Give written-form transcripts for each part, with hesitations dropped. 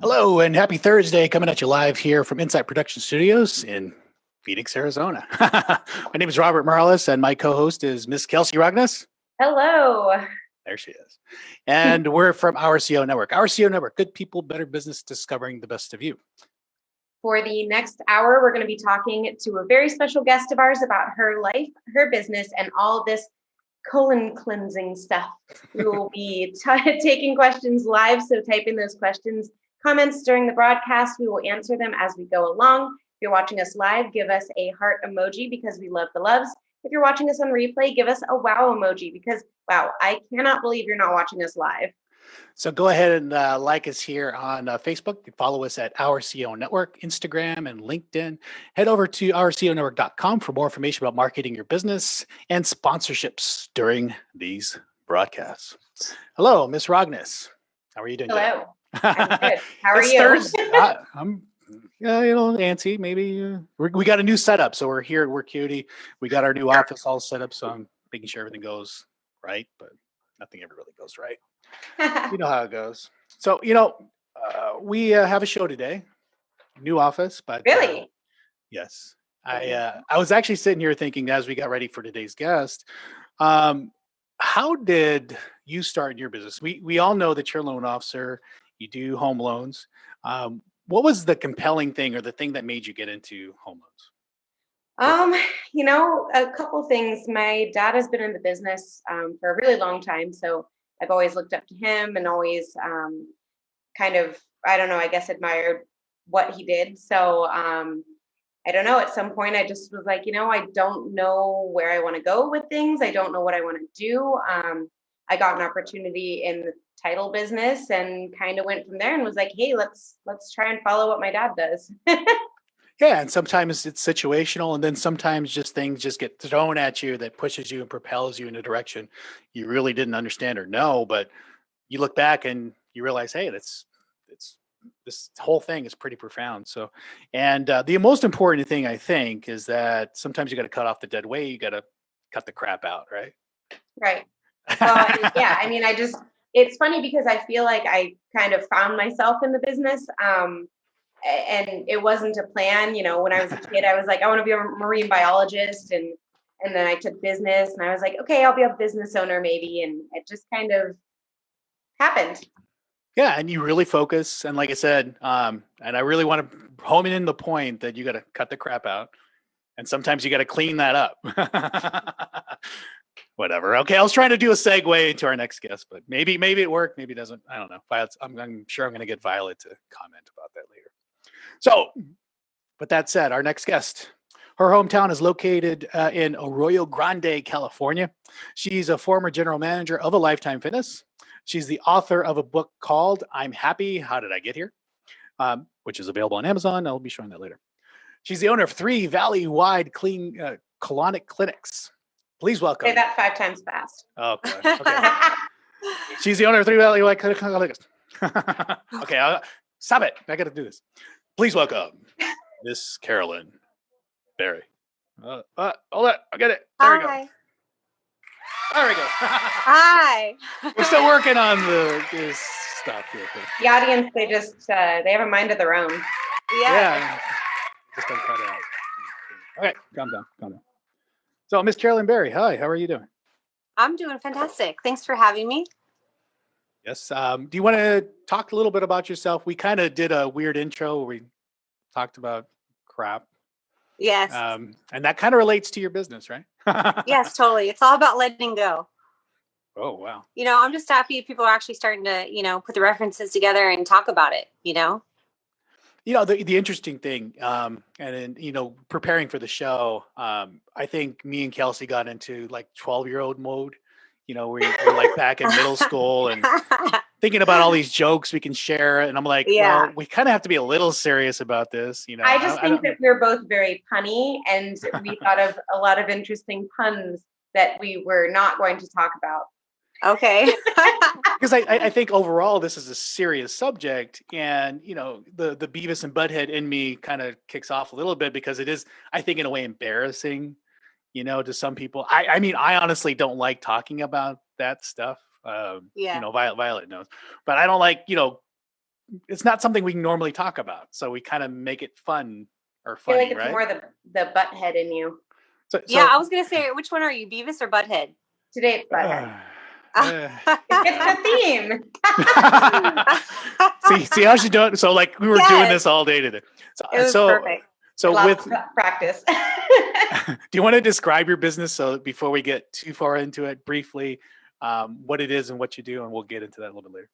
Hello and happy Thursday, coming at you live here from Insight Production Studios in Phoenix, Arizona. My name is Robert Morales and my co-host is Miss Kelsey Rognes. Hello. There she is. And we're from Our CEO Network. Our CEO Network, good people, better business, discovering the best of you. For the next hour, we're going to be talking to a very special guest of ours about her life, her business, and all this colon cleansing stuff. We will be taking questions live, so type in those questions, comments during the broadcast. We will answer them as we go along. If you're watching us live, give us a heart emoji because we love the loves. If you're watching us on replay, give us a wow emoji because, wow, I cannot believe you're not watching us live. So go ahead and like us here on Facebook. Follow us at Our CEO Network, Instagram, and LinkedIn. Head over to ourceonetwork.com for more information about marketing your business and sponsorships during these broadcasts. Hello, Miss Rognes. How are you doing today? Hello. I'm good. How are It's you? Thursday. I'm antsy. Maybe we got a new setup, so we're here. We're cutie. We got our new office all set up, so I'm making sure everything goes right, but nothing ever really goes right. You know how it goes. So, we have a show today, new office, but Really? yes, I was actually sitting here thinking as we got ready for today's guest, how did you start in your business? We all know that you're a loan officer, you do home loans. What was the compelling thing or the thing that made you get into home loans? A couple things. My dad has been in the business for a really long time, so I've always looked up to him and always I guess admired what he did. So I don't know, at some point I just was like, I don't know where I want to go with things. I don't know what I want to do. I got an opportunity in the title business and kind of went from there and was like, hey, let's try and follow what my dad does. Yeah, and sometimes it's situational, and then sometimes just things just get thrown at you that pushes you and propels you in a direction you really didn't understand or know, but you look back and you realize, hey, it's this whole thing is pretty profound. So, and the most important thing I think is that sometimes you got to cut off the dead weight. You got to cut the crap out, right? Right. Well, yeah. I mean, it's funny because I feel like I kind of found myself in the business. And it wasn't a plan. When I was a kid, I was like, I want to be a marine biologist. And then I took business and I was like, okay, I'll be a business owner maybe. And it just kind of happened. Yeah, and you really focus. And like I said, and I really want to home in the point that you got to cut the crap out. And sometimes you got to clean that up. Whatever. Okay, I was trying to do a segue into our next guest, but maybe it worked, maybe it doesn't. I don't know. I'm sure I'm going to get Violet to comment about that later. So, with that said, our next guest, her hometown is located in Arroyo Grande, California. She's a former general manager of a Lifetime Fitness. She's the author of a book called I'm Happy, How Did I Get Here? Which is available on Amazon. I'll be showing that later. She's the owner of 3 valley-wide colonic clinics. Please welcome. Say that 5 times fast. Oh, God. Okay. She's the owner of 3 valley-wide clinics. Okay, stop it. I got to do this. Please welcome Miss Carolyn Berry. Hold on. I got it. There we go. There we go. Hi. We're still working on this stuff here. The audience, they have a mind of their own. Yeah. Just don't cut it out. Okay, calm down. So, Miss Carolyn Berry, hi. How are you doing? I'm doing fantastic. Thanks for having me. Yes. Do you want to talk a little bit about yourself? We kind of did a weird intro where we talked about crap. Yes. And that kind of relates to your business, right? Yes, totally. It's all about letting go. Oh, wow. I'm just happy people are actually starting to, put the references together and talk about it, The interesting thing, and then, preparing for the show, I think me and Kelsey got into like 12-year-old mode. We're like back in middle school and thinking about all these jokes we can share. And I'm like, well, we kind of have to be a little serious about this. I just think that we're both very punny and we thought of a lot of interesting puns that we were not going to talk about. Okay. Because I think overall this is a serious subject, and the Beavis and Butthead in me kind of kicks off a little bit because it is, I think, in a way embarrassing, to some people. I mean, I honestly don't like talking about that stuff. Violet knows, but I don't like it's not something we can normally talk about. So we kind of make it fun or I feel funny, like it's right? more the butt head in you. Yeah, I was gonna say, which one are you, Beavis or Butthead? Today it's butt head. uh, It's the theme. see how she doing? So like we were doing this all day today. It was perfect. So Lots of practice. do you want to describe your business? So before we get too far into it, briefly, what it is and what you do, and we'll get into that a little bit later.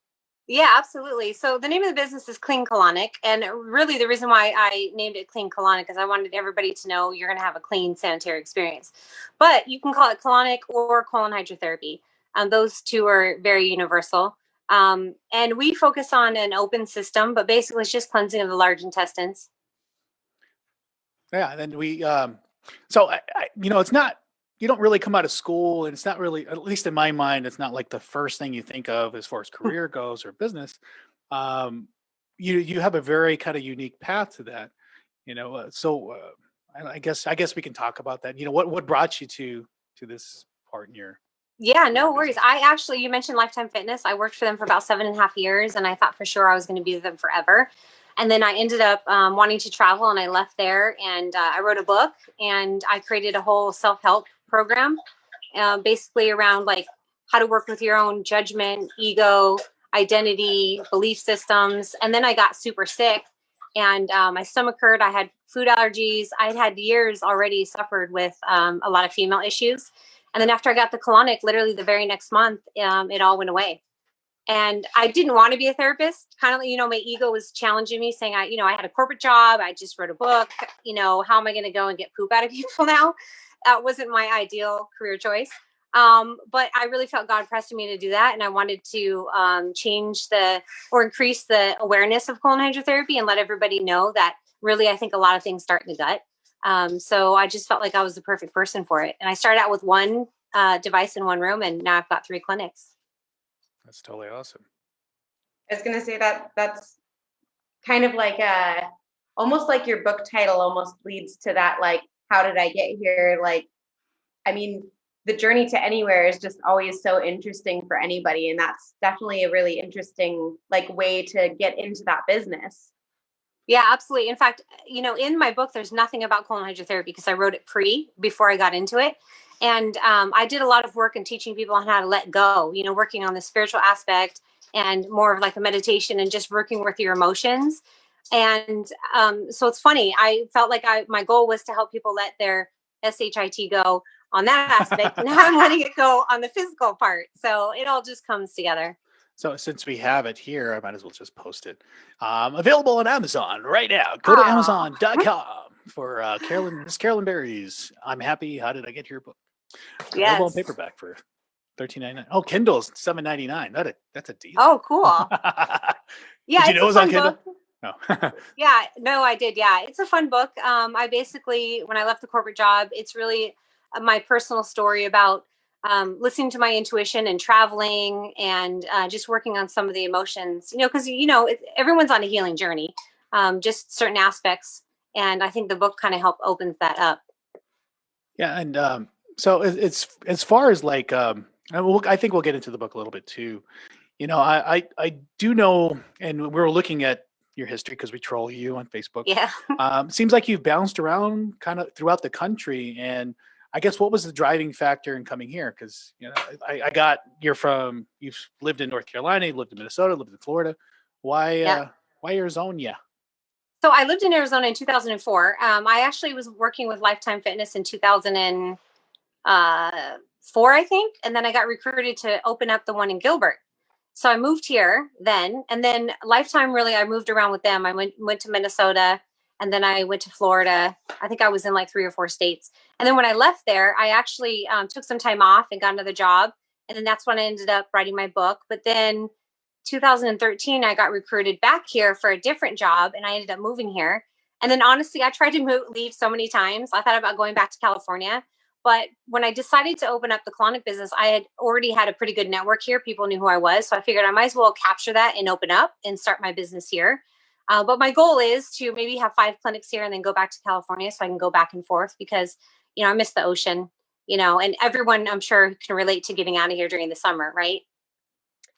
Yeah, absolutely. So the name of the business is Clean Colonic. And really the reason why I named it Clean Colonic is I wanted everybody to know you're going to have a clean sanitary experience. But you can call it colonic or colon hydrotherapy. Those two are very universal. And we focus on an open system, but basically it's just cleansing of the large intestines. Yeah, and then we so it's not, you don't really come out of school, and it's not really, at least in my mind, it's not like the first thing you think of as far as career goes or business. You have a very kind of unique path to that, I guess we can talk about that. What brought you to this part in your Yeah, no your worries. business? You mentioned Lifetime Fitness. I worked for them for about 7.5 years, and I thought for sure I was going to be with them forever. And then I ended up wanting to travel, and I left there, and I wrote a book, and I created a whole self-help program, basically around like how to work with your own judgment, ego, identity, belief systems. And then I got super sick, and my stomach hurt. I had food allergies. I had years already suffered with a lot of female issues. And then after I got the colonic, literally the very next month, it all went away. And I didn't want to be a therapist. Kind of, my ego was challenging me, saying, I had a corporate job. I just wrote a book. How am I going to go and get poop out of people now? That wasn't my ideal career choice. But I really felt God pressing me to do that. And I wanted to increase the awareness of colon hydrotherapy and let everybody know that really, I think a lot of things start in the gut. So I just felt like I was the perfect person for it. And I started out with one device in one room, and now I've got 3 clinics. That's totally awesome. I was going to say that's kind of like almost like your book title almost leads to that, like, how did I get here? Like, I mean, the journey to anywhere is just always so interesting for anybody. And that's definitely a really interesting, like, way to get into that business. Yeah, absolutely. In fact, in my book, there's nothing about colon hydrotherapy because I wrote it before I got into it. And I did a lot of work in teaching people on how to let go, working on the spiritual aspect and more of like a meditation and just working with your emotions. And so it's funny. I felt like my goal was to help people let their SHIT go on that aspect. Now I'm letting it go on the physical part. So it all just comes together. So since we have it here, I might as well just post it. Available on Amazon right now. Go to Amazon.com for Miss Carolyn Berry's I'm Happy. How Did I Get Here book? Available on paperback for $13.99. Oh, Kindle's $7.99. That's a deal. Oh, cool. Yeah, did you know it was on Kindle? No. Yeah, no, I did. Yeah, it's a fun book. I basically, when I left the corporate job, it's really my personal story about listening to my intuition and traveling and just working on some of the emotions, because, everyone's on a healing journey, just certain aspects. And I think the book kind of opens that up. Yeah. And so it's as far as like, I think we'll get into the book a little bit too. I do know, and we're looking at your history because we troll you on Facebook. Yeah. Seems like you've bounced around kind of throughout the country. And I guess what was the driving factor in coming here? Because you've lived in North Carolina, you lived in Minnesota, lived in Florida. Why Arizona? Yeah. So I lived in Arizona in 2004. I actually was working with Lifetime Fitness in 2004, I think, and then I got recruited to open up the one in Gilbert. So I moved here then, and then Lifetime, really, I moved around with them. I went to Minnesota, and then I went to Florida. I think I was in like 3 or 4 states. And then when I left there, I actually took some time off and got another job. And then that's when I ended up writing my book. But then 2013, I got recruited back here for a different job, and I ended up moving here. And then honestly, I tried to leave so many times. I thought about going back to California. But when I decided to open up the colonic business, I had already had a pretty good network here. People knew who I was. So I figured I might as well capture that and open up and start my business here. But my goal is to maybe have 5 clinics here and then go back to California so I can go back and forth because, I miss the ocean, and everyone I'm sure can relate to getting out of here during the summer, right?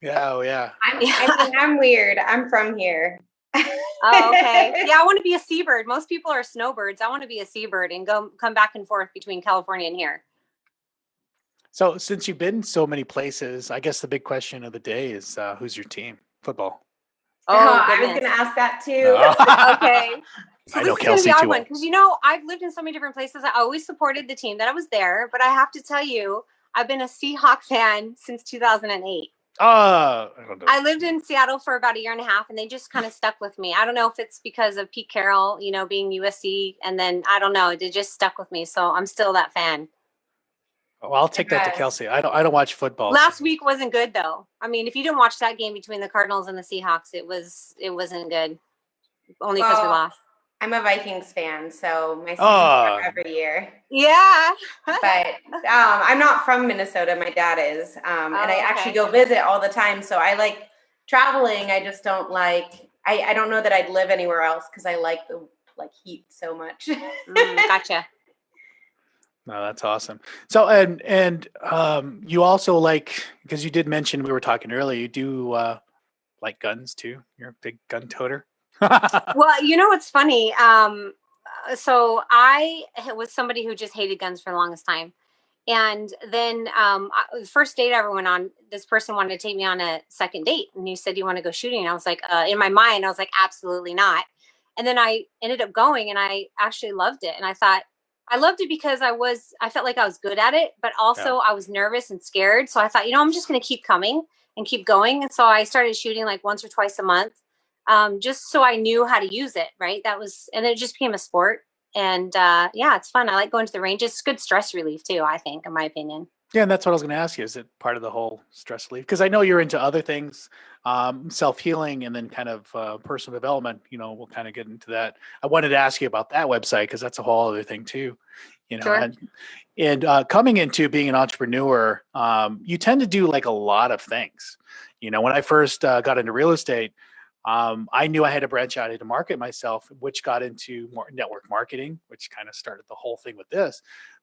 Yeah, oh yeah. I'm weird. I'm from here. Oh, okay. Yeah, I want to be a seabird. Most people are snowbirds. I want to be a seabird and come back and forth between California and here. So since you've been so many places, I guess the big question of the day is who's your team? Football. Oh, I was goodness. gonna ask that too. Okay. So I this know is going to Kelsey be an too odd well. one because, I've lived in so many different places. I always supported the team that I was there, but I have to tell you, I've been a Seahawk fan since 2008. I don't know. I lived in Seattle for about a year and a half, and they just kind of stuck with me. I don't know if it's because of Pete Carroll, being USC, and then I don't know, it just stuck with me. So I'm still that fan. Well, I'll take that to Kelsey. I don't watch football. Last week wasn't good though. I mean, if you didn't watch that game between the Cardinals and the Seahawks, it wasn't good. Only because we lost. I'm a Vikings fan, so my season's start every year. Yeah. But I'm not from Minnesota. My dad is. And I actually go visit all the time. So I like traveling. I just don't like, I don't know that I'd live anywhere else because I like the heat so much. Gotcha. No, that's awesome. So, and you also because you did mention, we were talking earlier, you do like guns too. You're a big gun toter. Well, what's funny? So I was somebody who just hated guns for the longest time. And then the first date I ever went on, this person wanted to take me on a second date. And he said, "You want to go shooting?" And I was like, in my mind, I was like, absolutely not. And then I ended up going, and I actually loved it. And I loved it because I felt like I was good at it, but also I was nervous and scared. So I thought, I'm just going to keep coming and keep going. And so I started shooting like once or twice a month, just so I knew how to use it. Right. And then it just became a sport. And it's fun. I like going to the ranges. It's good stress relief too, I think, in my opinion. Yeah, and that's what I was going to ask you. Is it part of the whole stress relief? Because I know you're into other things, self-healing, and then kind of personal development. We'll kind of get into that. I wanted to ask you about that website because that's a whole other thing too. Sure. And coming into being an entrepreneur, you tend to do like a lot of things. When I first got into real estate, I knew I had to branch out to market myself, which got into more network marketing, which kind of started the whole thing with this.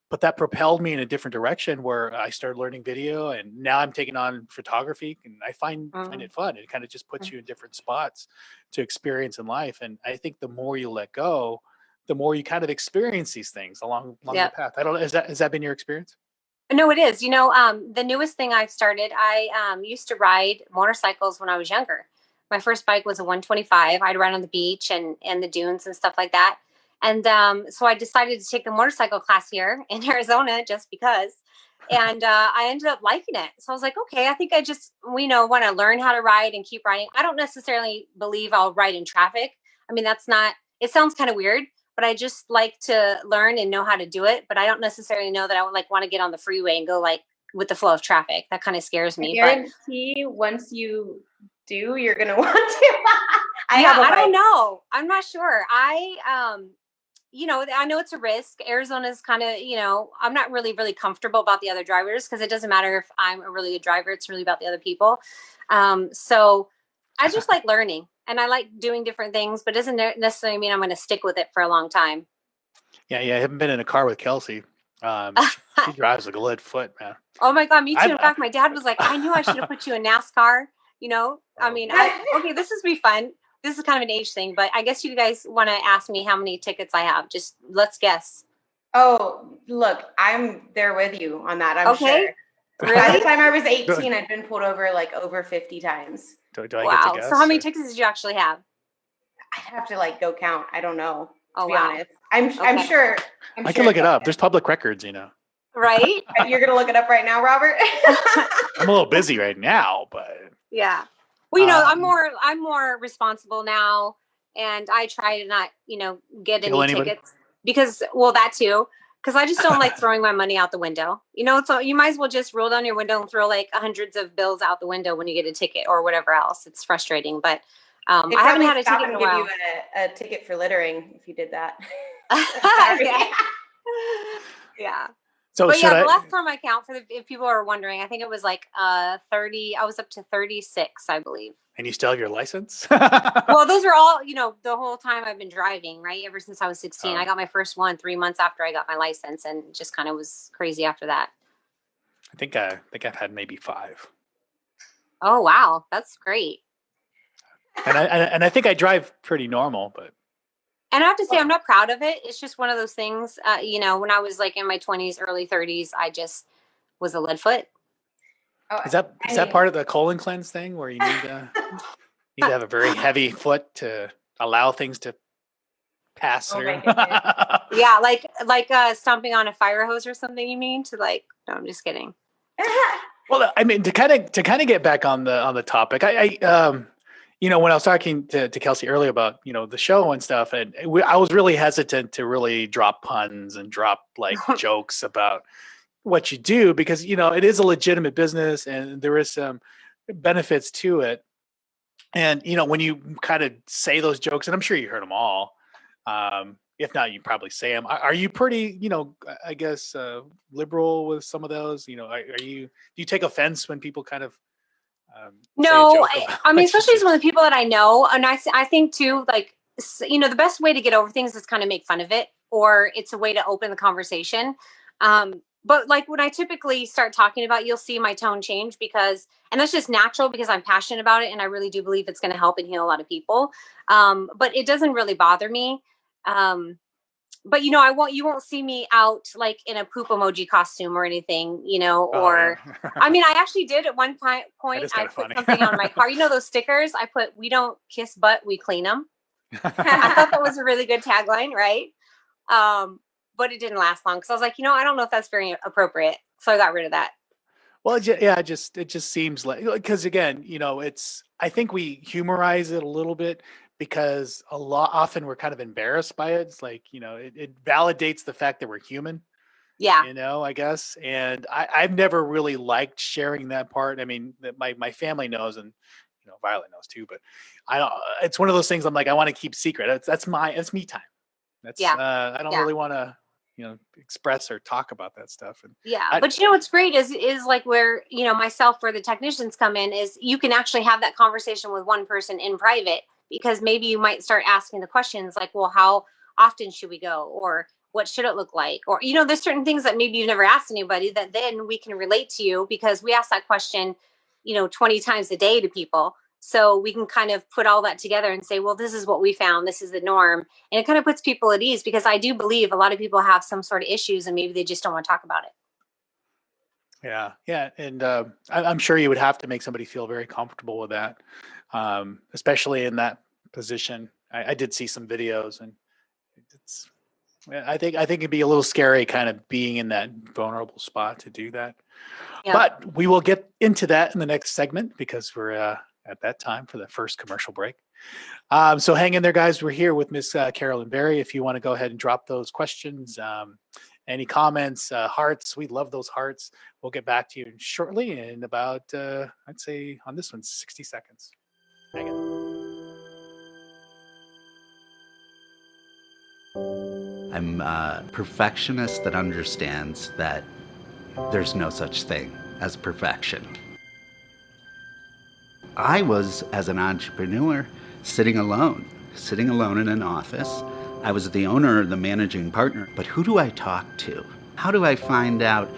But that propelled me in a different direction where I started learning video, and now I'm taking on photography, and I find it fun. It kind of just puts you in different spots to experience in life. And I think the more you let go, the more you kind of experience these things along the path. I don't know. Has that been your experience? No, it is. The newest thing I've started, I used to ride motorcycles when I was younger. My first bike was a 125. I'd ride on the beach and the dunes and stuff like that. And so I decided to take the motorcycle class here in Arizona just because. And I ended up liking it. So I was like, okay, I think I just, want to learn how to ride and keep riding. I don't necessarily believe I'll ride in traffic. I mean, it sounds kind of weird, but I just like to learn and know how to do it. But I don't necessarily know that I would want to get on the freeway and go with the flow of traffic. That kind of scares me. I guarantee once you do, you're going to want to. I don't know. I'm not sure. I know it's a risk. Arizona's kind of, I'm not really, really comfortable about the other drivers because it doesn't matter if I'm a really good driver. It's really about the other people. So I just like learning and I like doing different things, but it doesn't necessarily mean I'm going to stick with it for a long time. Yeah. I haven't been in a car with Kelsey. She drives like a lead foot, man. Oh my God, me too. In fact, my dad was like, I knew I should have put you in NASCAR. Okay, this is be fun. This is kind of an age thing, but I guess you guys want to ask me how many tickets I have. Just let's guess. Oh, look, I'm there with you on that. I'm sure. Really? By the time I was 18, I'd been pulled over over 50 times. Do I get to guess? So how many tickets did you actually have? I'd have to go count. I don't know. To be wow. honest, I'm sure. I can look it up. There's public records, Right? You're gonna look it up right now, Robert? I'm a little busy right now, but yeah. Well, I'm more responsible now, and I try to not, get any tickets because, that too, because I just don't like throwing my money out the window. So you might as well just roll down your window and throw hundreds of bills out the window when you get a ticket or whatever else. It's frustrating, but I haven't had a ticket in a while. Give you a ticket for littering if you did that. Yeah. So but the last time I count if people are wondering, I think it was 30. I was up to 36, I believe. And you still have your license? Well, those are all, the whole time I've been driving, right? Ever since I was 16. I got my first one 3 months after I got my license, and just kind of was crazy after that. I think I've had maybe 5. Oh, wow. That's great. And I think I drive pretty normal, but And I have to say, I'm not proud of it. It's just one of those things, when I was like in my 20s, early 30s, I just was a lead foot. Oh, is that I mean, part of the colon cleanse thing where you need to have a very heavy foot to allow things to pass oh my through? goodness. Yeah, like stomping on a fire hose or something, you mean? To like, no, I'm just kidding. Well, I mean, to kind of get back on the topic, when I was talking to Kelsey earlier about the show and stuff, and I was really hesitant to really drop puns and drop like jokes about what you do because it is a legitimate business and there is some benefits to it. And when you kind of say those jokes, and I'm sure you heard them all, if not, you probably say them. Are you pretty, I guess, liberal with some of those? Are you? Do you take offense when people kind of say a No, joke about I mean, what you especially do? some of the people that I know, and I think too, like, the best way to get over things is kind of make fun of it, or it's a way to open the conversation. But like when I typically start talking about, you'll see my tone change and that's just natural because I'm passionate about it, and I really do believe it's going to help and heal a lot of people. But it doesn't really bother me. Um, but you won't see me out like in a poop emoji costume or anything, Oh yeah, or I mean, I actually did at one that point, is I kind of put funny. something on my car, those stickers I put, we don't kiss butt, we clean them. I thought that was a really good tagline, right? But it didn't last long because I was like, I don't know if that's very appropriate, so I got rid of that. Well, yeah, it just seems like because again, I think we humorize it a little bit because often we're kind of embarrassed by it. It's like it validates the fact that we're human. Yeah. I guess. And I've never really liked sharing that part. I mean, that my family knows, and Violet knows too. But I don't. It's one of those things. I'm like, I want to keep secret. It's me time. That's Yeah. I don't Yeah. really want to express or talk about that stuff. And Yeah, I but what's great is like where myself, where the technicians come in, is you can actually have that conversation with one person in private, because maybe you might start asking the questions like, well, how often should we go, or what should it look like, or there's certain things that maybe you've never asked anybody that then we can relate to you, because we ask that question 20 times a day to people, so we can kind of put all that together and say, well, this is what we found, this is the norm, and it kind of puts people at ease, because I do believe a lot of people have some sort of issues and maybe they just don't want to talk about it. Yeah, and I'm sure you would have to make somebody feel very comfortable with that, especially in that position. I did see some videos, and it's. Yeah, I think it'd be a little scary, kind of being in that vulnerable spot to do that. Yeah. But we will get into that in the next segment because we're at that time for the first commercial break. So hang in there, guys. We're here with Miss Carolyn Berry. If you want to go ahead and drop those questions, any comments, hearts, we love those hearts. We'll get back to you shortly in about, I'd say on this one, 60 seconds. Hang in. I'm a perfectionist that understands that there's no such thing as perfection. I was, as an entrepreneur, sitting alone in an office. I was the owner, the managing partner, but who do I talk to? How do I find out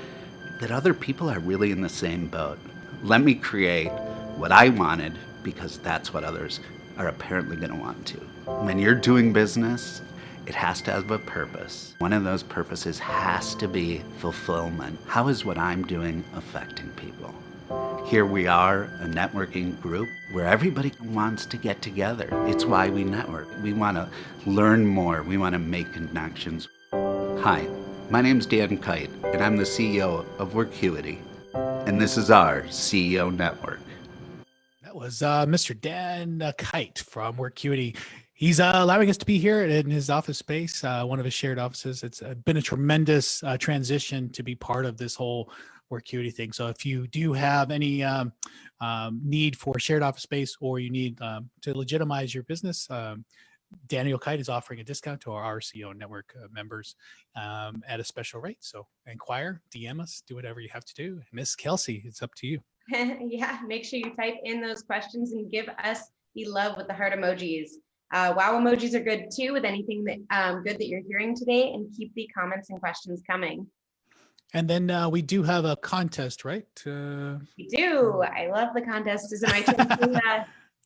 that other people are really in the same boat? Let me create what I wanted, because that's what others are apparently going to want to. When you're doing business, it has to have a purpose. One of those purposes has to be fulfillment. How is what I'm doing affecting people? Here we are, a networking group where everybody wants to get together. It's why we network. We want to learn more. We want to make connections. Hi, my name's Dan Kite, and I'm the CEO of Workuity. And this is our CEO Network. That was Mr. Dan Kite from Workuity. He's allowing us to be here in his office space, one of his shared offices. It's been a tremendous transition to be part of this whole Workuity thing. So if you do have any need for shared office space, or you need to legitimize your business, Daniel Kite is offering a discount to our RCO network members at a special rate. So inquire, DM us, do whatever you have to do. Miss Kelsey, it's up to you. Yeah, make sure you type in those questions and give us the love with the heart emojis. Wow emojis are good too, with anything that good that you're hearing today, and keep the comments and questions coming. And then we do have a contest, right? We do. I love the contest. Is it my turn to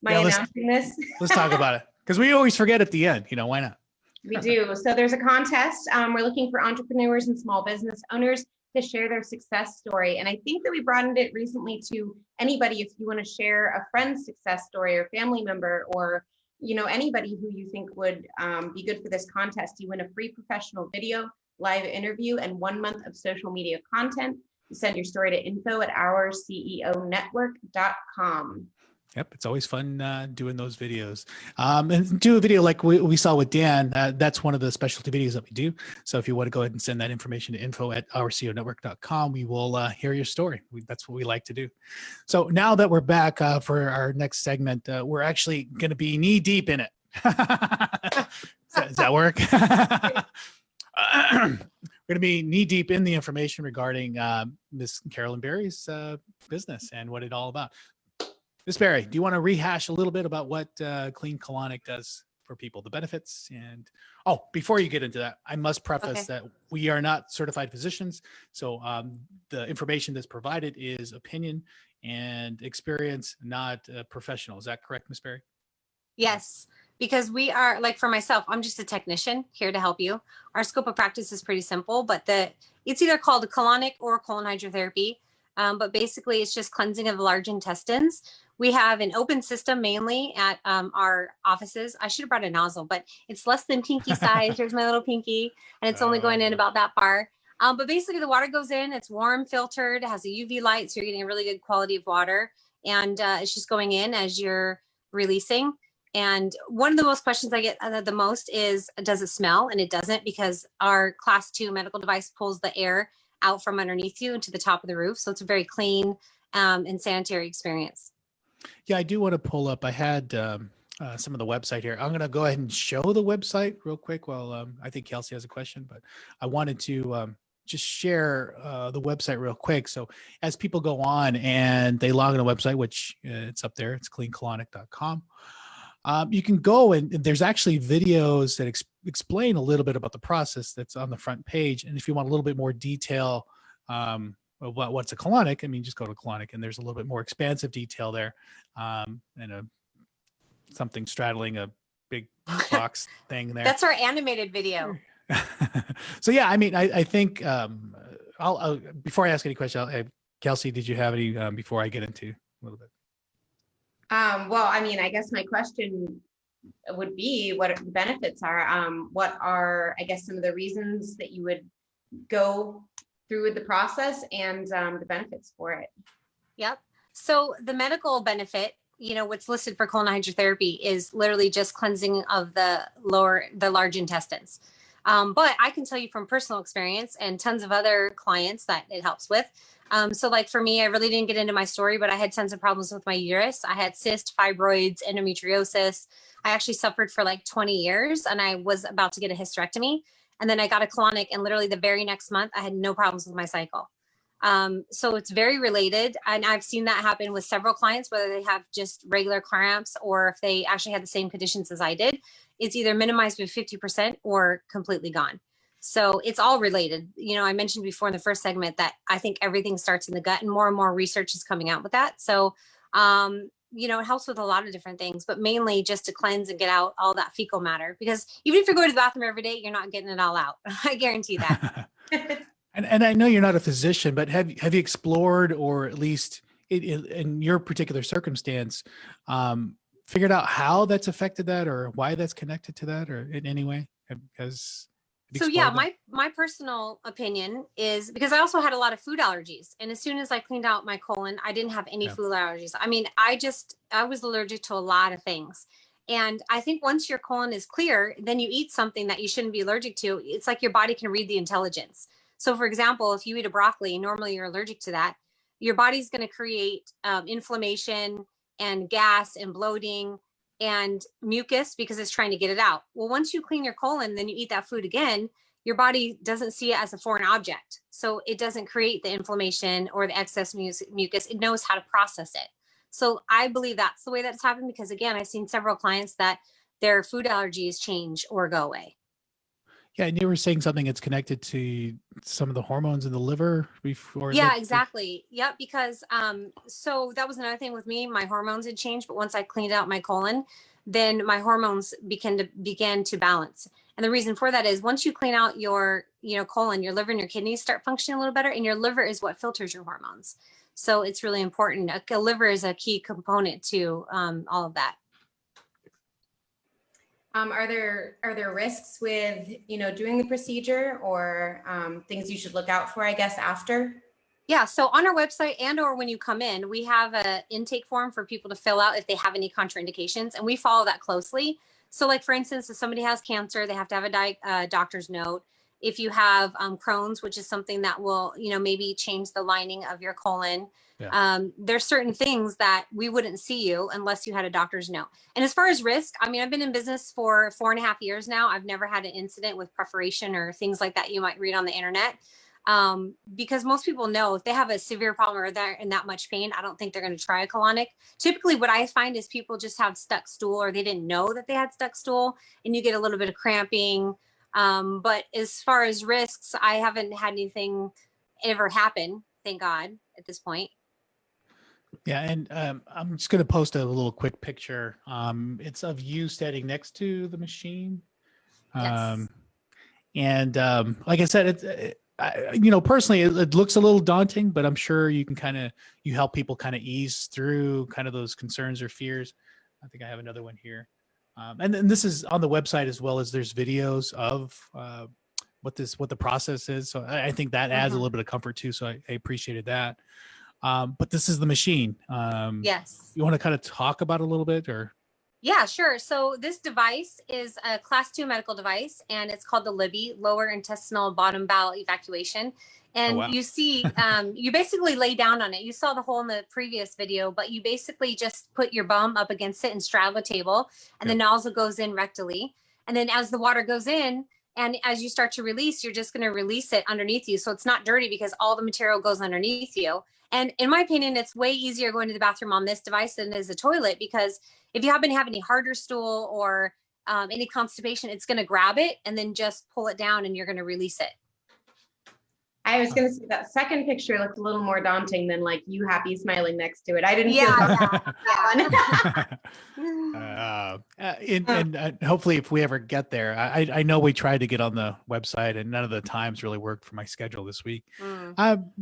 my Yeah, announcing this? let's talk about it, because we always forget at the end. Why not? We do. So there's a contest. We're looking for entrepreneurs and small business owners to share their success story. And I think that we broadened it recently to anybody. If you want to share a friend's success story or family member, or anybody who you think would be good for this contest, you win a free professional video, live interview, and 1 month of social media content. You send your story to info@ourceonetwork.com. Yep, it's always fun doing those videos. And do a video like we saw with Dan. That's one of the specialty videos that we do. So if you want to go ahead and send that information to info@ourceonetwork.com, we will hear your story. That's what we like to do. So now that we're back for our next segment, we're actually going to be knee deep in it. Does that work? We're going to be knee deep in the information regarding Miss Carolyn Berry's business and what it's all about. Ms. Berry, do you want to rehash a little bit about what Clean Colonic does for people, the benefits? And before you get into that, I must preface that we are not certified physicians. So the information that's provided is opinion and experience, not professional. Is that correct, Ms. Berry? Yes, because we are, like, for myself, I'm just a technician here to help you. Our scope of practice is pretty simple, but it's either called a colonic or colon hydrotherapy. But basically it's just cleansing of the large intestines. We have an open system mainly at our offices. I should have brought a nozzle, but it's less than pinky size. Here's my little pinky, and it's only going in about that far. But basically the water goes in, it's warm, filtered, it has a UV light, so you're getting a really good quality of water. And it's just going in as you're releasing. And one of the most questions I get the most is, does it smell? And it doesn't, because our class 2 medical device pulls the air out from underneath you into the top of the roof. So it's a very clean and sanitary experience. Yeah, I do want to pull up. I had some of the website here. I'm going to go ahead and show the website real quick while I think Kelsey has a question, but I wanted to just share the website real quick. So as people go on and they log on the website, which it's up there, it's cleancolonic.com. You can go and there's actually videos that explain a little bit about the process that's on the front page. And if you want a little bit more detail about what's a colonic, just go to colonic, and there's a little bit more expansive detail there, and something straddling a big box thing there. That's our animated video. So yeah, I think I'll before I ask any question, Kelsey, did you have any before I get into a little bit? Well, I guess my question would be what the benefits are. What are, I guess, some of the reasons that you would go through with the process, and the benefits for it? Yep. So the medical benefit, what's listed for colon hydrotherapy is literally just cleansing of the large intestines. But I can tell you from personal experience and tons of other clients that it helps with. So like for me, I really didn't get into my story, but I had tons of problems with my uterus. I had cysts, fibroids, endometriosis. I actually suffered for like 20 years, and I was about to get a hysterectomy. And then I got a colonic, and literally the very next month I had no problems with my cycle. So it's very related. And I've seen that happen with several clients, whether they have just regular cramps or if they actually had the same conditions as I did. It's either minimized by 50% or completely gone. So it's all related. I mentioned before in the first segment that I think everything starts in the gut, and more research is coming out with that. So, it helps with a lot of different things, but mainly just to cleanse and get out all that fecal matter, because even if you're going to the bathroom every day, you're not getting it all out. I guarantee that. And I know you're not a physician, but have you explored, or at least in your particular circumstance, figured out how that's affected that, or why that's connected to that, or in any way? So yeah, my personal opinion is, because I also had a lot of food allergies, and as soon as I cleaned out my colon, I didn't have any food allergies. I was allergic to a lot of things. And I think once your colon is clear, then you eat something that you shouldn't be allergic to. It's like your body can read the intelligence. So for example, if you eat a broccoli, normally you're allergic to that, your body's going to create inflammation and gas and bloating and mucus because it's trying to get it out. Well, once you clean your colon, then you eat that food again, your body doesn't see it as a foreign object. So it doesn't create the inflammation or the excess mucus. It knows how to process it. So I believe that's the way that's happened, because again, I've seen several clients that their food allergies change or go away. Yeah, and you were saying something that's connected to some of the hormones in the liver before. Yeah, exactly. Yep. Because so that was another thing with me. My hormones had changed, but once I cleaned out my colon, then my hormones began to balance. And the reason for that is once you clean out your, colon, your liver and your kidneys start functioning a little better, and your liver is what filters your hormones. So it's really important. A liver is a key component to all of that. Are there risks with, doing the procedure or things you should look out for, I guess, after? Yeah. So on our website and or when you come in, we have an intake form for people to fill out if they have any contraindications, and we follow that closely. So like, for instance, if somebody has cancer, they have to have a doctor's note. If you have Crohn's, which is something that will, maybe change the lining of your colon. Yeah. There's certain things that we wouldn't see you unless you had a doctor's note. And as far as risk, I mean, I've been in business for 4.5 years now. I've never had an incident with perforation or things like that you might read on the internet. Because most people know if they have a severe problem or they're in that much pain, I don't think they're going to try a colonic. Typically what I find is people just have stuck stool, or they didn't know that they had stuck stool, and you get a little bit of cramping. But as far as risks, I haven't had anything ever happen, thank God, at this point. Yeah, and I'm just going to post a little quick picture. It's of you standing next to the machine. Yes. And like I said, personally, it looks a little daunting, but I'm sure you can you help people kind of ease through kind of those concerns or fears. I think I have another one here. And then this is on the website as well as there's videos of what the process is. So I think that adds a little bit of comfort too. So I appreciated that. But this is the machine. Yes. You want to kind of talk about it a little bit, or? Yeah, sure. So this device is a class 2 medical device, and it's called the Libby, lower intestinal bottom bowel evacuation. And wow. You see, you basically lay down on it. You saw the hole in the previous video, but you basically just put your bum up against it and straddle a table, and the nozzle goes in rectally. And then as the water goes in, and as you start to release, you're just going to release it underneath you. So it's not dirty because all the material goes underneath you. And in my opinion, it's way easier going to the bathroom on this device than it is a toilet, because if you happen to have any harder stool or any constipation, it's going to grab it and then just pull it down, and you're going to release it. I was going to say that second picture looked a little more daunting than like you happy smiling next to it. I didn't feel that one. And hopefully if we ever get there, I know we tried to get on the website and none of the times really worked for my schedule this week.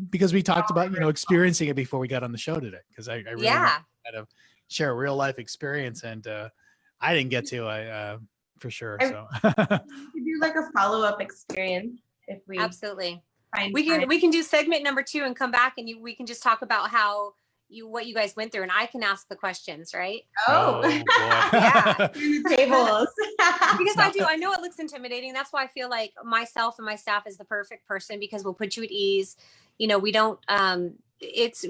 Because we talked about, experiencing it before we got on the show today. Because I really wanted to share a real life experience, and I didn't get to, for sure. So we could do like a follow-up experience if we absolutely. We can do segment number 2 and come back, and we can just talk about what you guys went through, and I can ask the questions, right? Oh boy. Yeah. Tables. Because I know it looks intimidating. That's why I feel like myself and my staff is the perfect person, because we'll put you at ease. We don't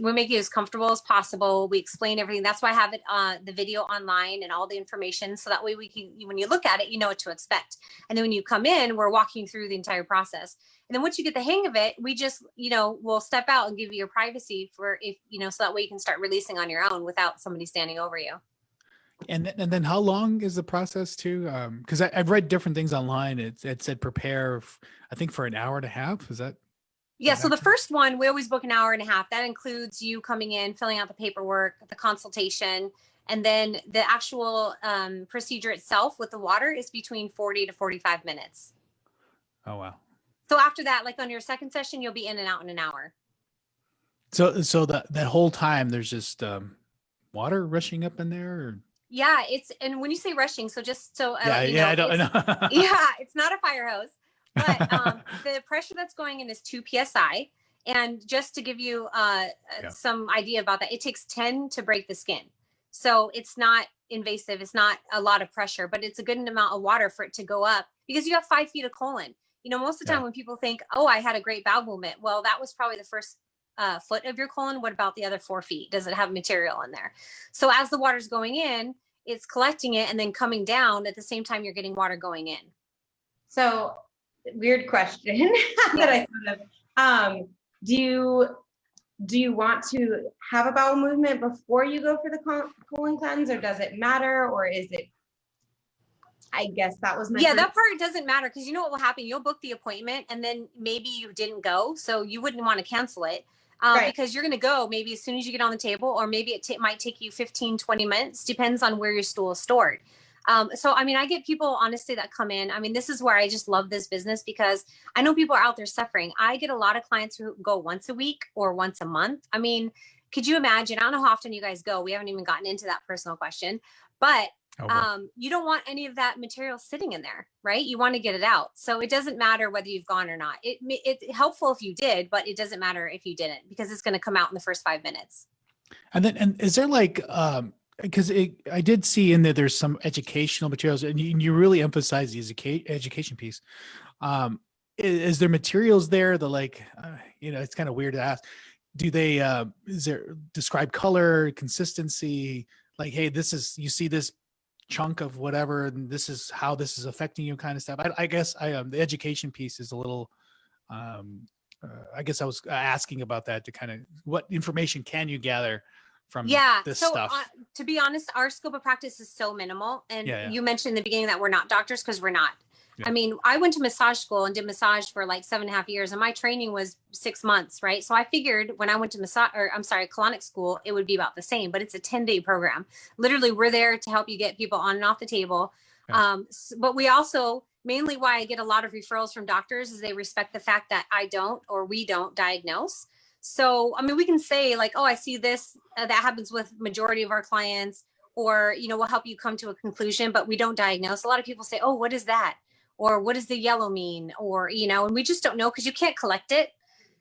we make you as comfortable as possible. We explain everything. That's why I have it the video online and all the information, so that way we can, when you look at it, you know what to expect. And then when you come in, we're walking you through the entire process. And then once you get the hang of it, we just, we'll step out and give you your privacy so that way you can start releasing on your own without somebody standing over you. And then how long is the process too? Because I've read different things online. It said prepare, I think, for an hour and a half. Is that? Yeah. So the first one, we always book an hour and a half. That includes you coming in, filling out the paperwork, the consultation, and then the actual procedure itself with the water is between 40 to 45 minutes. Oh, wow. So after that, like on your second session, you'll be in and out in an hour. So that whole time there's just water rushing up in there? Or? Yeah, and when you say rushing, so just so I don't know. Yeah, it's not a fire hose, but the pressure that's going in is 2 psi. And just to give you some idea about that, it takes 10 to break the skin. So it's not invasive. It's not a lot of pressure, but it's a good amount of water for it to go up, because you have 5 feet of colon. Most of the time when people think, oh, I had a great bowel movement, well, that was probably the first foot of your colon. What about the other 4 feet? Does it have material in there? So as the water's going in, it's collecting it and then coming down at the same time you're getting water going in. So weird question that I thought of. Do you want to have a bowel movement before you go for the colon cleanse, or does it matter, or is it? I guess that was my Yeah, first- that part doesn't matter because you know what will happen. You'll book the appointment and then maybe you didn't go. So you wouldn't want to cancel it Right. because you're going to go maybe as soon as you get on the table, or maybe it might take you 15, 20 minutes, depends on where your stool is stored. So, I mean, I get people honestly that come in. I mean, this is where I just love this business because I know people are out there suffering. I get a lot of clients who go once a week or once a month. I mean, could you imagine? I don't know how often you guys go. We haven't even gotten into that personal question, but you don't want any of that material sitting in there, right? You want to get it out. So it doesn't matter whether you've gone or not. It's helpful if you did, but it doesn't matter if you didn't because it's going to come out in the first 5 minutes. And is there like, because I did see in there, there's some educational materials and you really emphasize the education piece. Is there materials there that like, it's kind of weird to ask. Do they, is there describe color, consistency? Like, hey, you see this chunk of whatever, and this is how this is affecting you kind of stuff. I guess the education piece is a little, I guess I was asking about that to kind of what information can you gather from this stuff? To be honest, our scope of practice is so minimal. And you mentioned in the beginning that we're not doctors because we're not. Yeah. I mean, I went to massage school and did massage for like 7.5 years and my training was 6 months, right? So I figured when I went to Colonic school, it would be about the same, but it's a 10-day program. Literally, we're there to help you get people on and off the table. Yeah. But we also, mainly why I get a lot of referrals from doctors is they respect the fact that we don't diagnose. So, I mean, we can say like, oh, I see this, that happens with majority of our clients, or, we'll help you come to a conclusion, but we don't diagnose. A lot of people say, oh, what is that? Or what does the yellow mean? Or, and we just don't know because you can't collect it.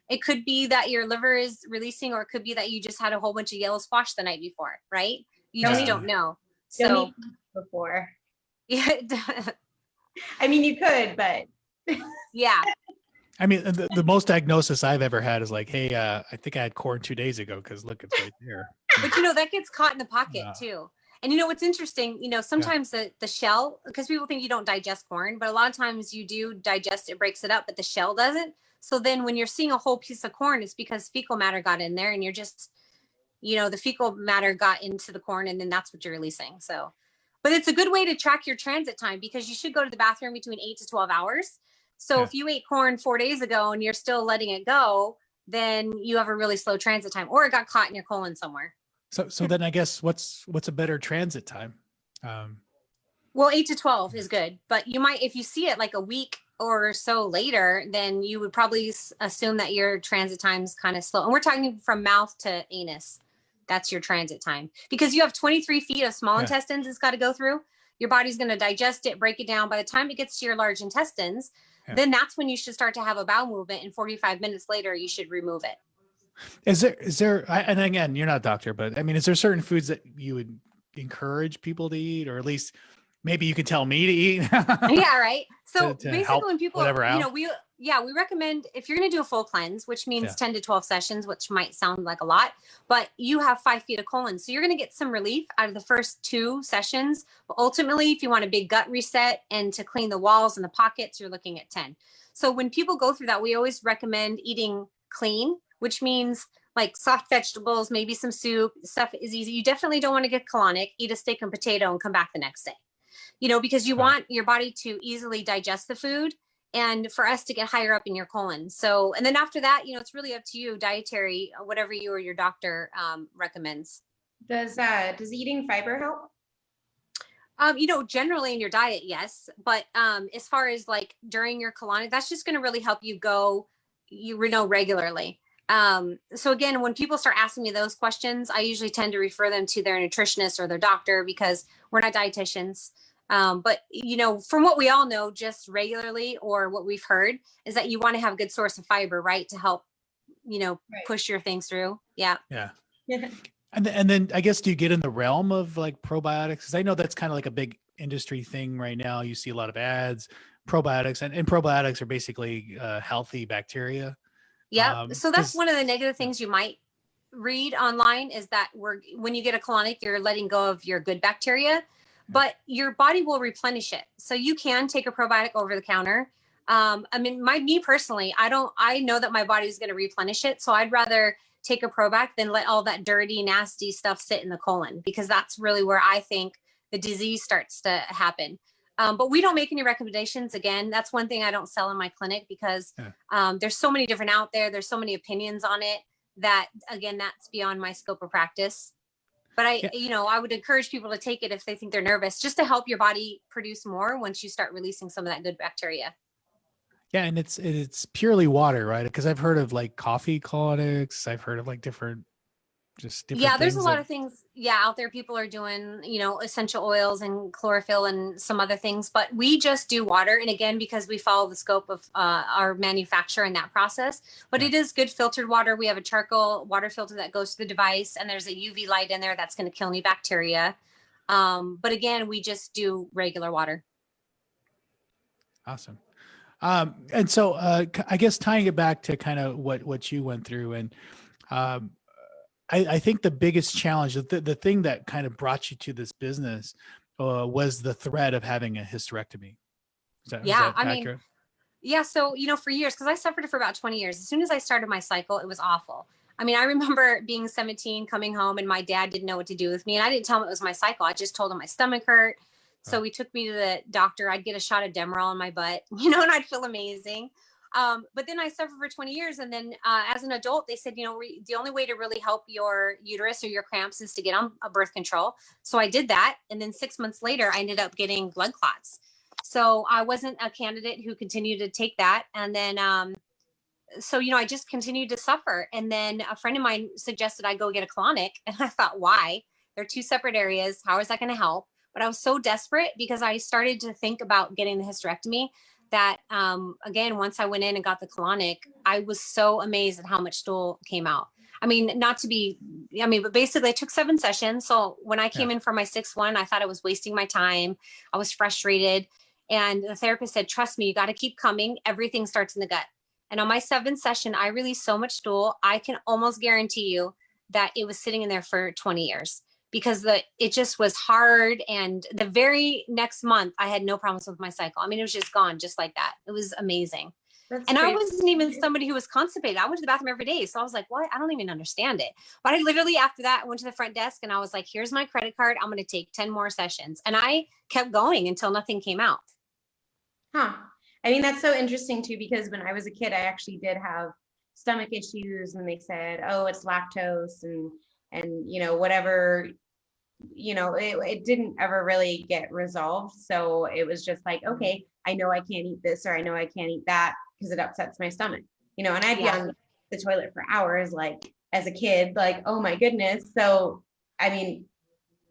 It could be that your liver is releasing, or it could be that you just had a whole bunch of yellow squash the night before, right? You just don't know. So before. Yeah. I mean, you could, but yeah. I mean, the most diagnosis I've ever had is like, hey, I think I had corn 2 days ago because look, it's right there. But that gets caught in the pocket too. And what's interesting, sometimes the shell, because people think you don't digest corn, but a lot of times you do digest it, breaks it up, but the shell doesn't. So then when you're seeing a whole piece of corn, it's because fecal matter got in there and you're just, the fecal matter got into the corn and then that's what you're releasing. So, but it's a good way to track your transit time because you should go to the bathroom between 8 to 12 hours. So if you ate corn 4 days ago and you're still letting it go, then you have a really slow transit time, or it got caught in your colon somewhere. So then I guess what's a better transit time? Well, 8 to 12 is good, but you might, if you see it like a week or so later, then you would probably assume that your transit time is kind of slow. And we're talking from mouth to anus. That's your transit time because you have 23 feet of small intestines it's got to go through. Your body's going to digest it, break it down. By the time it gets to your large intestines, then that's when you should start to have a bowel movement. And 45 minutes later, you should remove it. Is there, and again, you're not a doctor, but I mean, is there certain foods that you would encourage people to eat, or at least maybe you could tell me to eat? Yeah. Right. So to basically when people, we recommend if you're going to do a full cleanse, which means 10 to 12 sessions, which might sound like a lot, but you have 5 feet of colon. So you're going to get some relief out of the first 2 sessions. But ultimately, if you want a big gut reset and to clean the walls and the pockets, you're looking at 10. So when people go through that, we always recommend eating clean, which means like soft vegetables, maybe some soup. Stuff is easy. You definitely don't want to get colonic, eat a steak and potato and come back the next day, because you want your body to easily digest the food and for us to get higher up in your colon. So, and then after that, it's really up to you, dietary, whatever you or your doctor recommends. Does eating fiber help? Generally in your diet, yes. But as far as like during your colonic, that's just going to really help you go, regularly. So again, when people start asking me those questions, I usually tend to refer them to their nutritionist or their doctor because we're not dietitians. But from what we all know, just regularly, or what we've heard is that you want to have a good source of fiber, right? To help, push your things through. Yeah. Yeah. And then I guess, do you get in the realm of like probiotics? Because I know that's kind of like a big industry thing right now. You see a lot of ads, probiotics, and probiotics are basically healthy bacteria. Yeah. So that's one of the negative things you might read online is that when you get a colonic, you're letting go of your good bacteria, but your body will replenish it. So you can take a probiotic over the counter. Me personally, I know that my body is going to replenish it. So I'd rather take a probiotic than let all that dirty, nasty stuff sit in the colon, because that's really where I think the disease starts to happen. But we don't make any recommendations. Again, that's one thing I don't sell in my clinic because there's so many different out there. There's so many opinions on it that, again, that's beyond my scope of practice. But I would encourage people to take it if they think they're nervous, just to help your body produce more once you start releasing some of that good bacteria. Yeah, and it's purely water, right? Because I've heard of like coffee colonics. I've heard of like different Yeah, there's a lot that, of things out there. People are doing essential oils and chlorophyll and some other things, but we just do water. And again, because we follow the scope of our manufacturer in that process, but it is good filtered water. We have a charcoal water filter that goes to the device, and there's a UV light in there that's going to kill any bacteria. But again, we just do regular water. Awesome. And so I guess tying it back to kind of what you went through, and I think the biggest challenge, the thing that kind of brought you to this business was the threat of having a hysterectomy. Is that accurate? So, for years, because I suffered it for about 20 years. As soon as I started my cycle, it was awful. I mean, I remember being 17, coming home, and my dad didn't know what to do with me. And I didn't tell him it was my cycle. I just told him my stomach hurt. So he took me to the doctor. I'd get a shot of Demerol in my butt, and I'd feel amazing. But then I suffered for 20 years. And then as an adult, they said, the only way to really help your uterus or your cramps is to get on a birth control. So I did that. And then 6 months later, I ended up getting blood clots. So I wasn't a candidate who continued to take that. And then, I just continued to suffer. And then a friend of mine suggested I go get a colonic. And I thought, why? They're two separate areas. How is that going to help? But I was so desperate because I started to think about getting the hysterectomy that, again, once I went in and got the colonic, I was so amazed at how much stool came out. I mean, but basically I took 7 sessions. So when I came in for my 6th one, I thought I was wasting my time. I was frustrated. And the therapist said, trust me, you got to keep coming. Everything starts in the gut. And on my 7th session, I released so much stool. I can almost guarantee you that it was sitting in there for 20 years. Because it just was hard. And the very next month, I had no problems with my cycle. I mean, it was just gone just like that. It was amazing. That's crazy. I wasn't even somebody who was constipated. I went to the bathroom every day. So I was like, what? I don't even understand it. But I literally, after that, went to the front desk and I was like, here's my credit card. I'm going to take 10 more sessions. And I kept going until nothing came out. Huh. I mean, that's so interesting too, because when I was a kid, I actually did have stomach issues and they said, oh, it's lactose and whatever. It didn't ever really get resolved. So it was just like, okay, I know I can't eat this, or I know I can't eat that because it upsets my stomach, and I'd be on the toilet for hours, like as a kid, like, oh my goodness. So, I mean,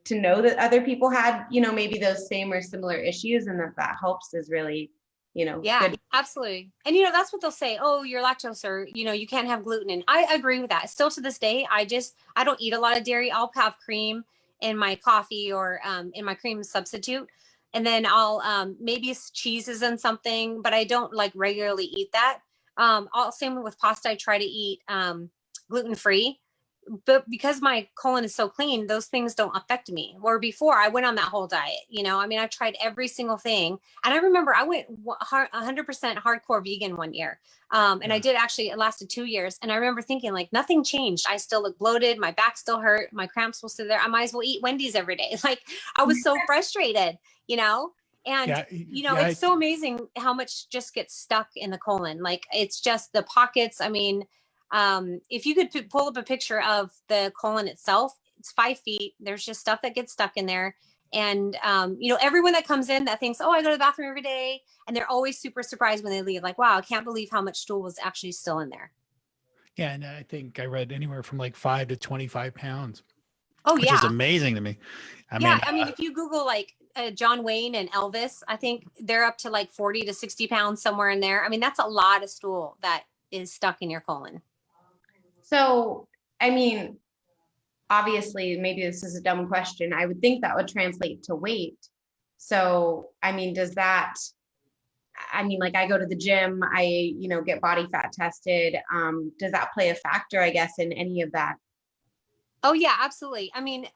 to know that other people had, maybe those same or similar issues and that helps is really, good. Absolutely. And, that's what they'll say. Oh, you're lactose, or, you can't have gluten. And I agree with that. Still to this day, I don't eat a lot of dairy. I'll have cream in my coffee or in my cream substitute. And then I'll maybe cheeses and something, but I don't like regularly eat that. Same with pasta. I try to eat gluten-free, but because my colon is so clean, those things don't affect me. Or before I went on that whole diet, I've tried every single thing. And I remember I went 100% hardcore vegan one year. And I did actually, it lasted 2 years. And I remember thinking like nothing changed. I still look bloated. My back still hurt. My cramps will sit there. I might as well eat Wendy's every day. Like I was so frustrated, and it's so amazing how much just gets stuck in the colon. Like it's just the pockets. I mean, if you could pull up a picture of the colon itself, it's 5 feet. There's just stuff that gets stuck in there. And, everyone that comes in that thinks, oh, I go to the bathroom every day. And they're always super surprised when they leave. Like, wow, I can't believe how much stool was actually still in there. Yeah. And I think I read anywhere from like 5 to 25 pounds. Oh, which is amazing to me. I mean, if you Google like John Wayne and Elvis, I think they're up to like 40 to 60 pounds somewhere in there. I mean, that's a lot of stool that is stuck in your colon. So, I mean, obviously, maybe this is a dumb question. I would think that would translate to weight. So, I mean, like I go to the gym, I, get body fat tested. Does that play a factor, I guess, in any of that? Oh, yeah, absolutely. I mean,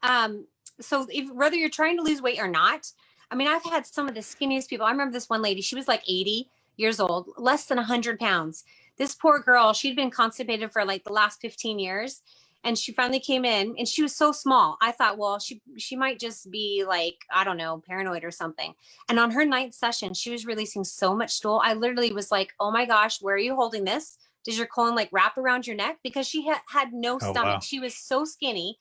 so whether you're trying to lose weight or not, I mean, I've had some of the skinniest people. I remember this one lady, she was like 80 years old, less than 100 pounds. This poor girl, she'd been constipated for like the last 15 years. And she finally came in and she was so small. I thought, well, she might just be like, I don't know, paranoid or something. And on her ninth session, she was releasing so much stool. I literally was like, oh my gosh, where are you holding this? Does your colon like wrap around your neck? Because she had no Oh, stomach. wow. She was so skinny.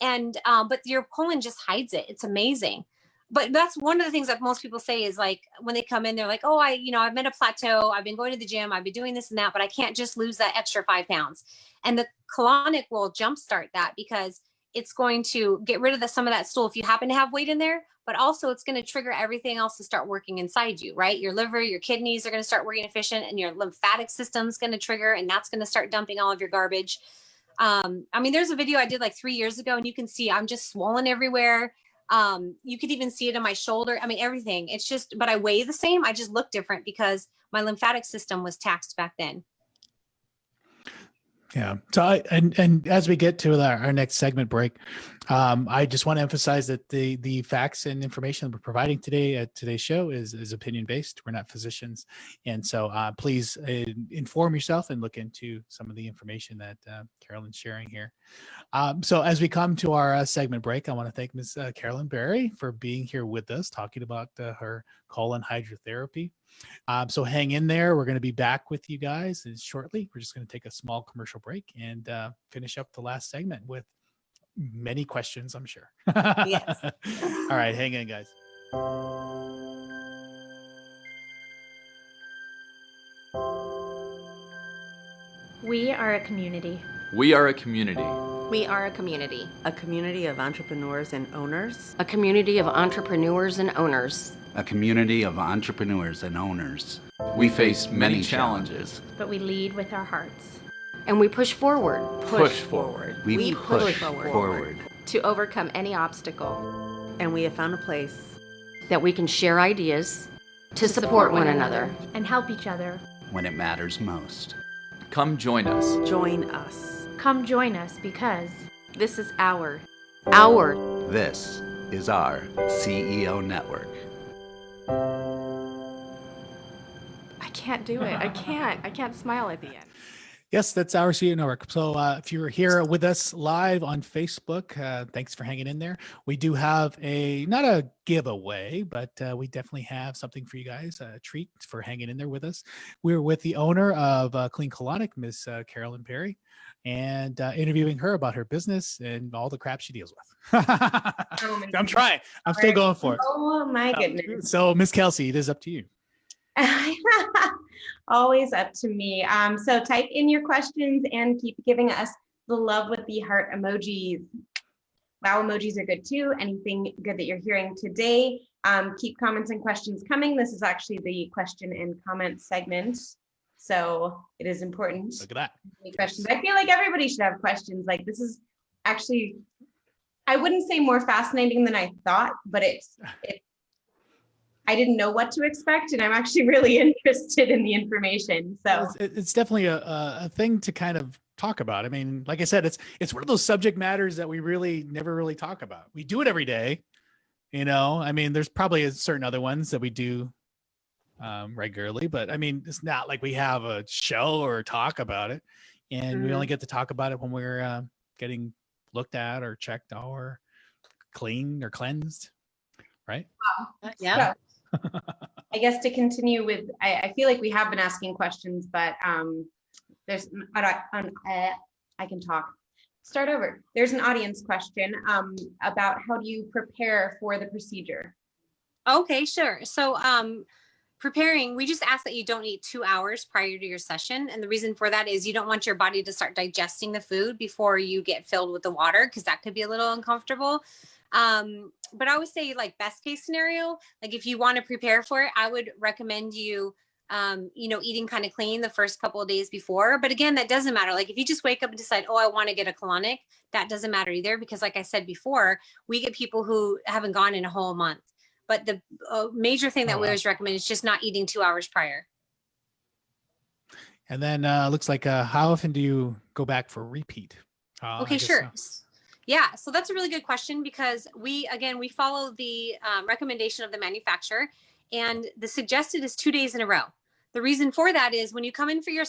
And, but your colon just hides it. It's amazing. But that's one of the things that most people say is like, when they come in, they're like, oh, I've been a plateau. I've been going to the gym. I've been doing this and that, but I can't just lose that extra 5 pounds. And the colonic will jumpstart that because it's going to get rid of some of that stool if you happen to have weight in there, but also it's going to trigger everything else to start working inside you, right? Your liver, your kidneys are going to start working efficient, and your lymphatic system is going to trigger, and that's going to start dumping all of your garbage. I mean, there's a video I did like 3 years ago, and you can see I'm just swollen everywhere. You could even see it on my shoulder. I mean, everything. It's just, but I weigh the same. I just look different because my lymphatic system was taxed back then. Yeah. So and as we get to our next segment break, I just want to emphasize that the facts and information that we're providing today at today's show is opinion based. We're not physicians, and so please inform yourself and look into some of the information that Carolyn's sharing here. So as we come to our segment break, I want to thank Ms. Carolyn Berry for being here with us, talking about her colon hydrotherapy. So hang in there. We're going to be back with you guys shortly. We're just going to take a small commercial break and finish up the last segment with many questions, I'm sure. Yes. All right, hang in, guys. We are a community. We are a community. We are a community. A community of entrepreneurs and owners. A community of entrepreneurs and owners. A community of entrepreneurs and owners. We face many challenges. But we lead with our hearts. And we push forward. Push forward. We push forward. forward. To overcome any obstacle. And we have found a place That we can share ideas. To support one another. And help each other. When it matters most. Come join us. Join us. Come join us because This is our This is our CEO network. I can't do it. I can't smile at the end. Yes, that's our CEO Network. So if you're here with us live on Facebook, thanks for hanging in there. We do have not a giveaway, but we definitely have something for you guys, a treat for hanging in there with us. We're with the owner of Colonic, Miss Carolyn Perry, and interviewing her about her business and all the crap she deals with. I'm trying. I'm still going for it. Oh my goodness. So Miss Kelsey, it is up to you. Always up to me. So type in your questions and keep giving us the love with the heart emojis. Wow, emojis are good too. Anything good that you're hearing today, keep comments and questions coming. This is actually the question and comment segment. So it is important. Look at that. Questions. I feel like everybody should have questions. Like this is actually, I wouldn't say more fascinating than I thought, but I didn't know what to expect, and I'm actually really interested in the information. So it's definitely a thing to kind of talk about. I mean, like I said, it's one of those subject matters that we really never really talk about. We do it every day, you know. I mean, there's probably certain other ones that we do regularly, but I mean, it's not like we have a show or talk about it, and we only get to talk about it when we're getting looked at or checked or cleaned or cleansed, right? Wow. Yeah. So, I guess to continue with, I feel like we have been asking questions, but there's I can talk. Start over. There's an audience question about how do you prepare for the procedure? Okay, sure. So preparing, we just ask that you don't eat 2 hours prior to your session. And the reason for that is you don't want your body to start digesting the food before you get filled with the water, because that could be a little uncomfortable. But I would say, like, best case scenario, like if you want to prepare for it, I would recommend you, eating kind of clean the first couple of days before. But again, that doesn't matter. Like if you just wake up and decide, oh, I want to get a colonic, that doesn't matter either. Because like I said before, we get people who haven't gone in a whole month. But the major thing that we always recommend is just not eating 2 hours prior. And then looks like how often do you go back for a repeat? Okay, sure. Yeah, so that's a really good question because we follow the recommendation of the manufacturer, and the suggested is 2 days in a row. The reason for that is when you come in for your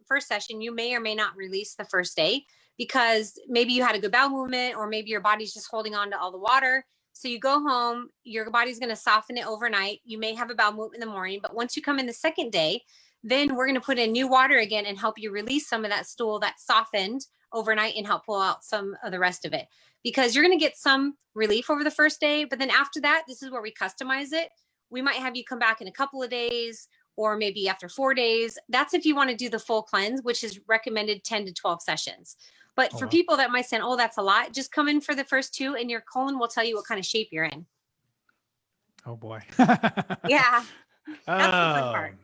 first session, you may or may not release the first day because maybe you had a good bowel movement, or maybe your body's just holding on to all the water. So you go home, your body's going to soften it overnight. You may have a bowel movement in the morning, but once you come in the second day, then we're going to put in new water again and help you release some of that stool that softened overnight and help pull out some of the rest of it, because you're going to get some relief over the first day. But then after that, this is where we customize it. We might have you come back in a couple of days, or maybe after 4 days. That's if you want to do the full cleanse, which is recommended 10 to 12 sessions. But for people that might say, oh, that's a lot, just come in for the first 2 and your colon will tell you what kind of shape you're in. Oh boy. Yeah. That's the fun part.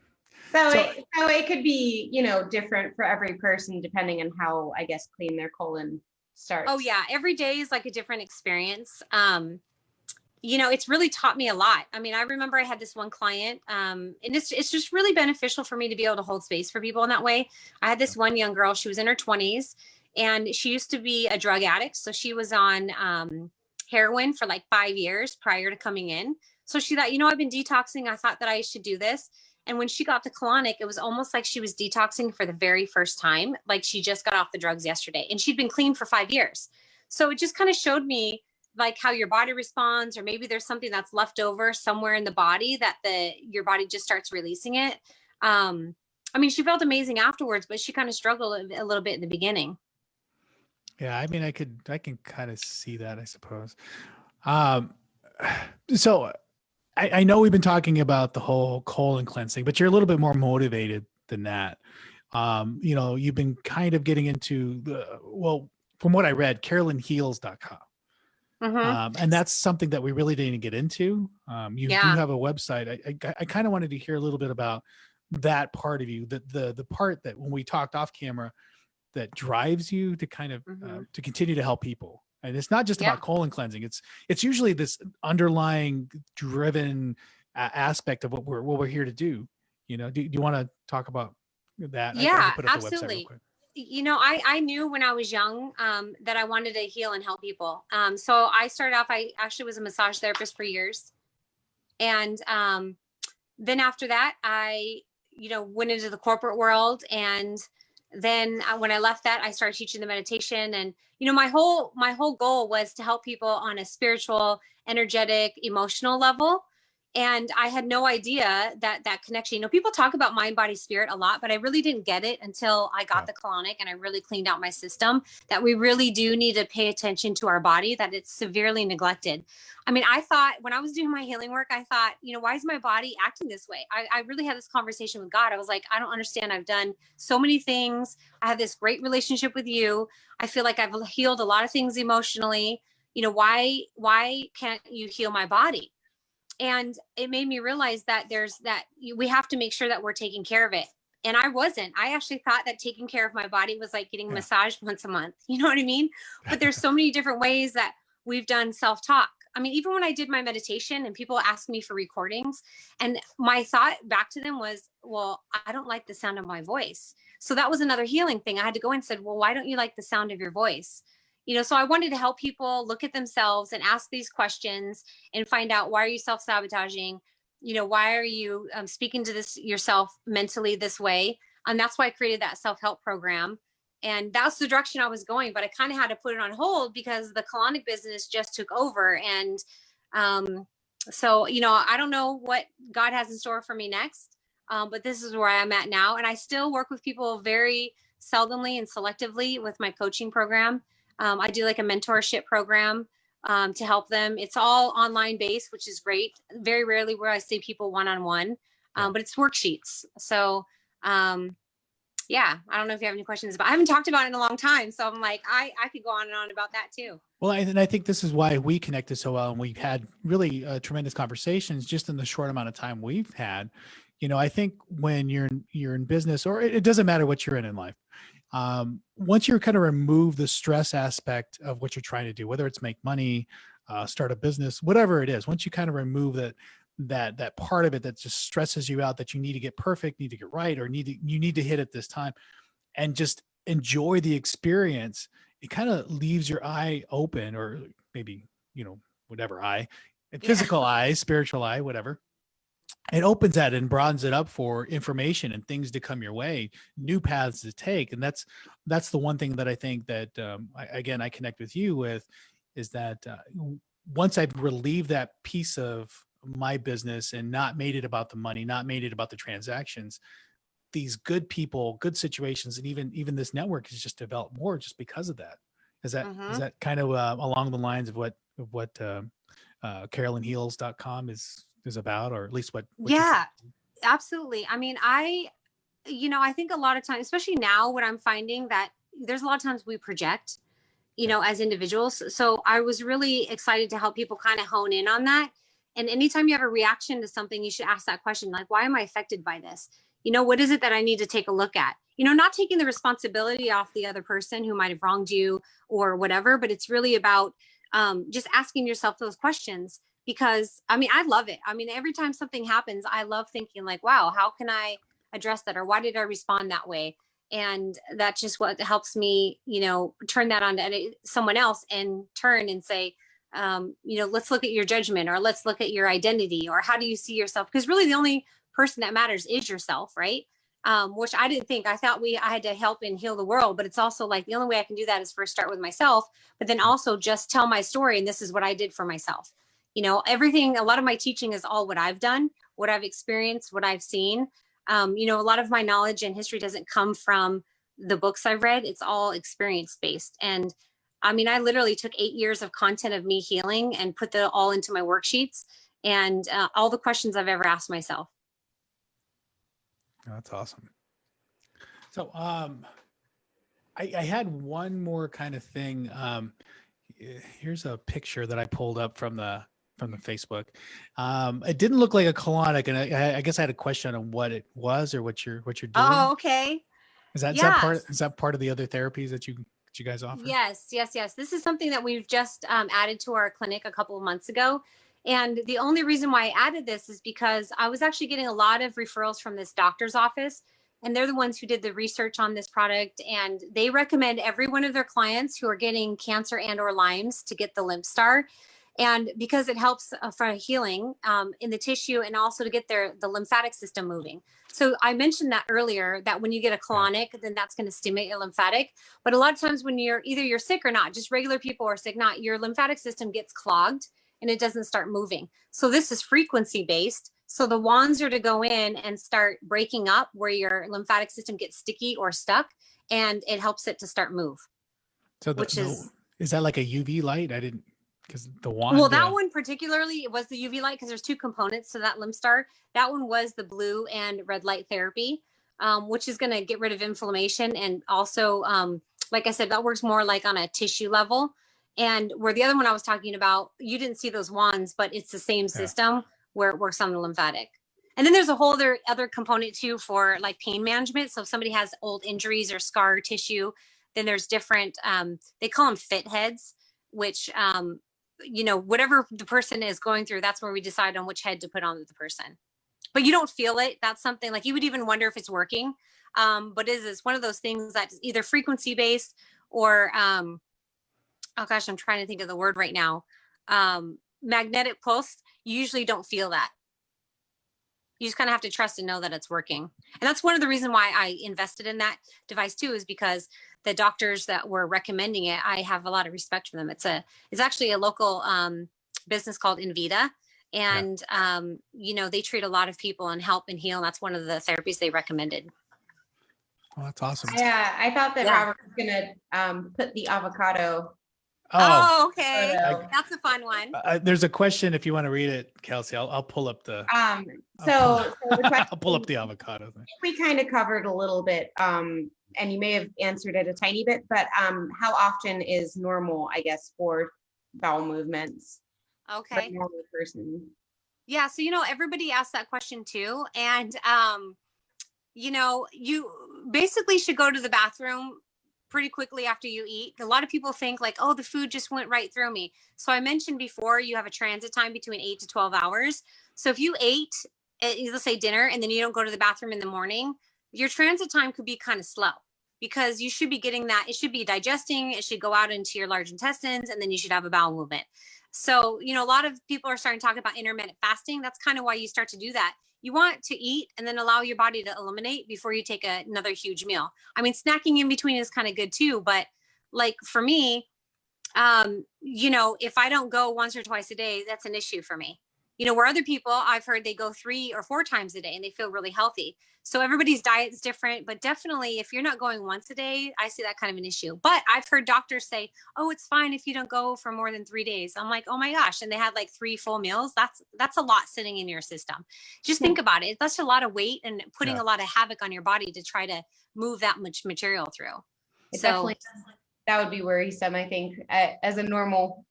So it could be, you know, different for every person depending on how, I guess, clean their colon starts. Oh yeah. Every day is like a different experience. You know, it's really taught me a lot. I mean, I remember I had this one client, and it's just really beneficial for me to be able to hold space for people in that way. I had this one young girl, she was in her 20s, and she used to be a drug addict. So she was on heroin for like 5 years prior to coming in. So she thought, you know, I've been detoxing. I thought that I should do this. And when she got to Colonic, it was almost like she was detoxing for the very first time. Like she just got off the drugs yesterday, and she'd been clean for 5 years. So it just kind of showed me like how your body responds, or maybe there's something that's left over somewhere in the body that your body just starts releasing it. I mean, she felt amazing afterwards, but she kind of struggled a little bit in the beginning. Yeah. I mean, I can kind of see that, I suppose. So I know we've been talking about the whole colon cleansing, but you're a little bit more motivated than that. You know, you've been kind of getting into from what I read, carolynheals.com. And that's something that we really didn't get into. You do have a website. I kind of wanted to hear a little bit about that part of you, the part that when we talked off camera that drives you to kind of to continue to help people. And it's not just about colon cleansing. It's usually this underlying driven aspect of what we're here to do. You know, do you want to talk about that? Yeah, put up the website absolutely. real quick. You know, I knew when I was young that I wanted to heal and help people. So I started off, I actually was a massage therapist for years. And then after that, I, you know, went into the corporate world. And then when I left that, I started teaching the meditation. And, you know, my whole goal was to help people on a spiritual, energetic, emotional level. And I had no idea that connection, you know, people talk about mind, body, spirit a lot, but I really didn't get it until I got the Colonic and I really cleaned out my system, that we really do need to pay attention to our body, that it's severely neglected. I mean, I thought when I was doing my healing work, I thought, you know, why is my body acting this way? I really had this conversation with God. I was like, I don't understand. I've done so many things. I have this great relationship with you. I feel like I've healed a lot of things emotionally. You know, why can't you heal my body? And it made me realize that we have to make sure that we're taking care of it. And I wasn't. I actually thought that taking care of my body was like getting massaged once a month. You know what I mean? But there's so many different ways that we've done self-talk. I mean, even when I did my meditation and people asked me for recordings, and my thought back to them was, well, I don't like the sound of my voice. So that was another healing thing. I had to go and said, well, why don't you like the sound of your voice? You know, so I wanted to help people look at themselves and ask these questions and find out, why are you self-sabotaging? You know, why are you speaking to this yourself mentally this way? And that's why I created that self-help program. And that's the direction I was going, but I kind of had to put it on hold because the colonic business just took over. And so, you know, I don't know what God has in store for me next, but this is where I'm at now. And I still work with people very seldomly and selectively with my coaching program. I do like a mentorship program to help them. It's all online based, which is great. Very rarely where I see people one-on-one, but it's worksheets. So, yeah, I don't know if you have any questions, but I haven't talked about it in a long time. So I'm like, I could go on and on about that too. Well, and I think this is why we connected so well. And we've had really tremendous conversations just in the short amount of time we've had. You know, I think when you're in business, or it doesn't matter what you're in life. Once you kind of remove the stress aspect of what you're trying to do, whether it's make money, start a business, whatever it is, once you kind of remove that part of it that just stresses you out, that you need to get perfect, need to get right, or you need to hit it this time, and just enjoy the experience, it kind of leaves your eye open, or maybe, you know, whatever eye, physical eye, spiritual eye, whatever. it opens that and broadens it up for information and things to come your way, new paths to take. And that's the one thing that I think that I connect with you with, is that once I've relieved that piece of my business and not made it about the money, not made it about the transactions, these good people, good situations, and even this network has just developed more just because of that. Is that kind of along the lines of what carolynheals.com is about, or at least what Yeah, absolutely. I mean, I think a lot of times, especially now, what I'm finding that there's a lot of times we project, as individuals. So I was really excited to help people kind of hone in on that. And anytime you have a reaction to something, you should ask that question, like, why am I affected by this? What is it that I need to take a look at? Not taking the responsibility off the other person who might have wronged you or whatever, but it's really about just asking yourself those questions. Because I love it. Every time something happens, I love thinking like, wow, how can I address that? Or why did I respond that way? And that's just what helps me, turn that on to someone else and turn and say, let's look at your judgment, or let's look at your identity, or how do you see yourself? Because really the only person that matters is yourself, right? Which I didn't think. I thought I had to help and heal the world, but it's also like the only way I can do that is first start with myself, but then also just tell my story. And this is what I did for myself. Everything, a lot of my teaching is all what I've done, what I've experienced, what I've seen. A lot of my knowledge and history doesn't come from the books I've read. It's all experience based. And I literally took 8 years of content of me healing and put that all into my worksheets and all the questions I've ever asked myself. That's awesome. So I had one more kind of thing. Here's a picture that I pulled up from the Facebook. It didn't look like a colonic, and I guess I had a question on what it was or what you're doing. Oh, okay. Is that part of the other therapies that you guys offer? Yes. This is something that we've just added to our clinic a couple of months ago. And the only reason why I added this is because I was actually getting a lot of referrals from this doctor's office, and they're the ones who did the research on this product. And they recommend every one of their clients who are getting cancer and or Lyme's to get the Lymph Star. And because it helps for healing in the tissue, and also to get the lymphatic system moving. So I mentioned that earlier, that when you get a colonic, then that's going to stimulate your lymphatic. But a lot of times when you're sick or not, just regular people are sick, not, your lymphatic system gets clogged and it doesn't start moving. So this is frequency based. So the wands are to go in and start breaking up where your lymphatic system gets sticky or stuck, and it helps it to start move. So is that like a UV light? I didn't, because the wand. Well, that one particularly, it was the UV light, because there's two components to that Lymph Star. That one was the blue and red light therapy, which is going to get rid of inflammation. And also, like I said, that works more like on a tissue level. And where the other one I was talking about, you didn't see those wands, but it's the same system where it works on the lymphatic. And then there's a whole other component too for like pain management. So if somebody has old injuries or scar tissue, then there's different, they call them fit heads, which, whatever the person is going through, that's where we decide on which head to put on the person. But you don't feel it. That's something like you would even wonder if it's working. But it's one of those things that's either frequency based or, oh gosh, I'm trying to think of the word right now. Magnetic pulse. You usually don't feel that. You just kind of have to trust and know that it's working. And that's one of the reasons why I invested in that device too, is because the doctors that were recommending it, I have a lot of respect for them. It's actually a local business called Invita. And, they treat a lot of people and help and heal. And that's one of the therapies they recommended. Oh, that's awesome. Yeah, I thought that Robert was going to put the avocado. Oh, okay. That's a fun one. There's a question if you want to read it, Kelsey. I'll pull up the. So the question, I'll pull up the avocado thing. We kind of covered a little bit, and you may have answered it a tiny bit, but how often is normal, I guess, for bowel movements? Okay. For a normal person. Yeah. So, everybody asks that question too. And, you basically should go to the bathroom pretty quickly after you eat. A lot of people think like, oh, the food just went right through me. So I mentioned before, you have a transit time between 8 to 12 hours. So if you ate, let's say dinner, and then you don't go to the bathroom in the morning, your transit time could be kind of slow, because you should be getting that. It should be digesting. It should go out into your large intestines, and then you should have a bowel movement. So, you know, a lot of people are starting to talk about intermittent fasting. That's kind of why you start to do that. You want to eat and then allow your body to eliminate before you take another huge meal. I mean, snacking in between is kind of good too, but like for me, you know, if I don't go once or twice a day, that's an issue for me. You know, where other people I've heard they go 3 or 4 times a day and they feel really healthy. So everybody's diet is different, but definitely if you're not going once a day, I see that kind of an issue. But I've heard doctors say, oh, it's fine if you don't go for more than 3 days. I'm like, oh my gosh. And they had like 3 full meals. That's a lot sitting in your system. Just think about it. That's a lot of weight and putting a lot of havoc on your body to try to move that much material through. It definitely, that would be worrisome, I think, as a normal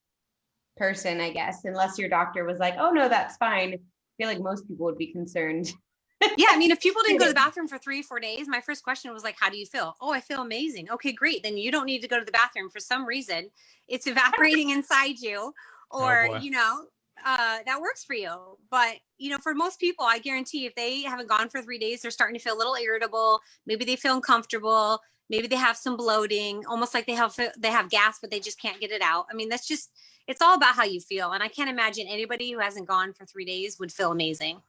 person, I guess, unless your doctor was like, oh no, that's fine. I feel like most people would be concerned. Yeah, I mean, if people didn't go to the bathroom for 3 or 4 days, my first question was like, how do you feel? Oh, I feel amazing. Okay, great. Then you don't need to go to the bathroom. For some reason, it's evaporating inside you, or, you know, that works for you. But, you know, for most people, I guarantee if they haven't gone for 3 days, they're starting to feel a little irritable. Maybe they feel uncomfortable. Maybe they have some bloating, almost like they have gas, but they just can't get it out. I mean, that's just, it's all about how you feel. And I can't imagine anybody who hasn't gone for 3 days would feel amazing.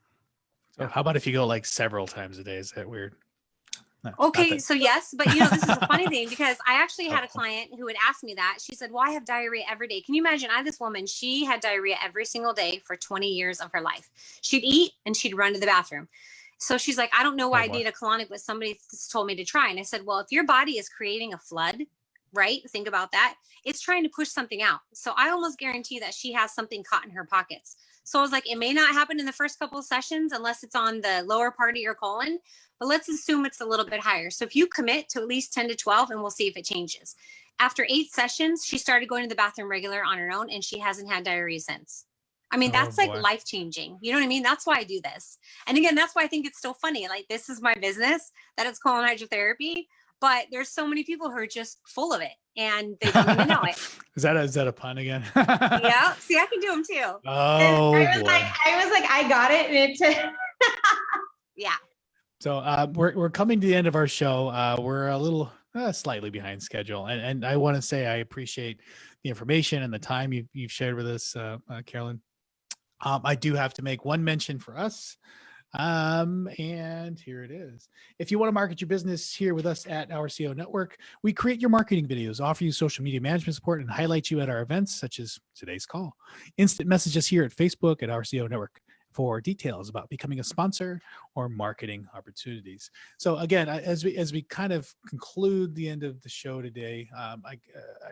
So how about if you go like several times a day? Is that weird? No, okay, so yes, but you know, this is a funny thing because I actually had a client who had asked me that. She said, well, I have diarrhea every day. Can you imagine? I had this woman, she had diarrhea every single day for 20 years of her life. She'd eat and she'd run to the bathroom. So she's like, I don't know why I need a colonic, but somebody told me to try. And I said, well, if your body is creating a flood, right? Think about that. It's trying to push something out. So I almost guarantee that she has something caught in her pockets. So I was like, it may not happen in the first couple of sessions unless it's on the lower part of your colon, but let's assume it's a little bit higher. So if you commit to at least 10 to 12 and we'll see if it changes. After 8 sessions, she started going to the bathroom regular on her own and she hasn't had diarrhea since. I mean, that's like life-changing. You know what I mean? That's why I do this. And again, that's why I think it's so funny. Like, this is my business, that it's colon hydrotherapy, but there's so many people who are just full of it and they don't even know it. Is that a pun again? Yeah. See, I can do them too. Oh, I was like, I got it. And yeah. So we're coming to the end of our show. We're a little slightly behind schedule. And I want to say I appreciate the information and the time you've shared with us, Carolyn. I do have to make one mention for us. And here it is. If you want to market your business here with us at our CO Network, we create your marketing videos, offer you social media management support, and highlight you at our events, such as today's call. Instant message us here at Facebook at our CO Network for details about becoming a sponsor or marketing opportunities. So again, as we kind of conclude the end of the show today,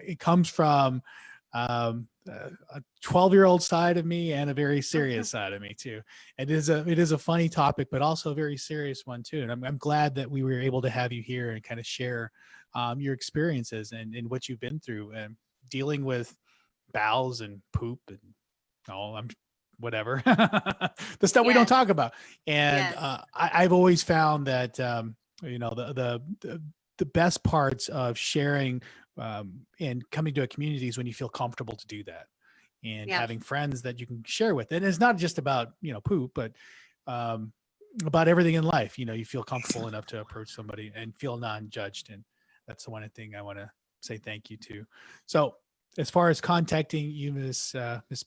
it comes from a 12-year-old side of me and a very serious side of me too. It is a funny topic, but also a very serious one too. And I'm glad that we were able to have you here and kind of share your experiences and what you've been through and dealing with bowels and poop and all. Whatever the stuff we don't talk about. And I've always found that you know, the best parts of sharing and coming to a community is when you feel comfortable to do that, and having friends that you can share with. And it's not just about, you know, poop, but about everything in life. You know, you feel comfortable enough to approach somebody and feel non-judged. And that's the one thing I want to say thank you to. So as far as contacting you, Miss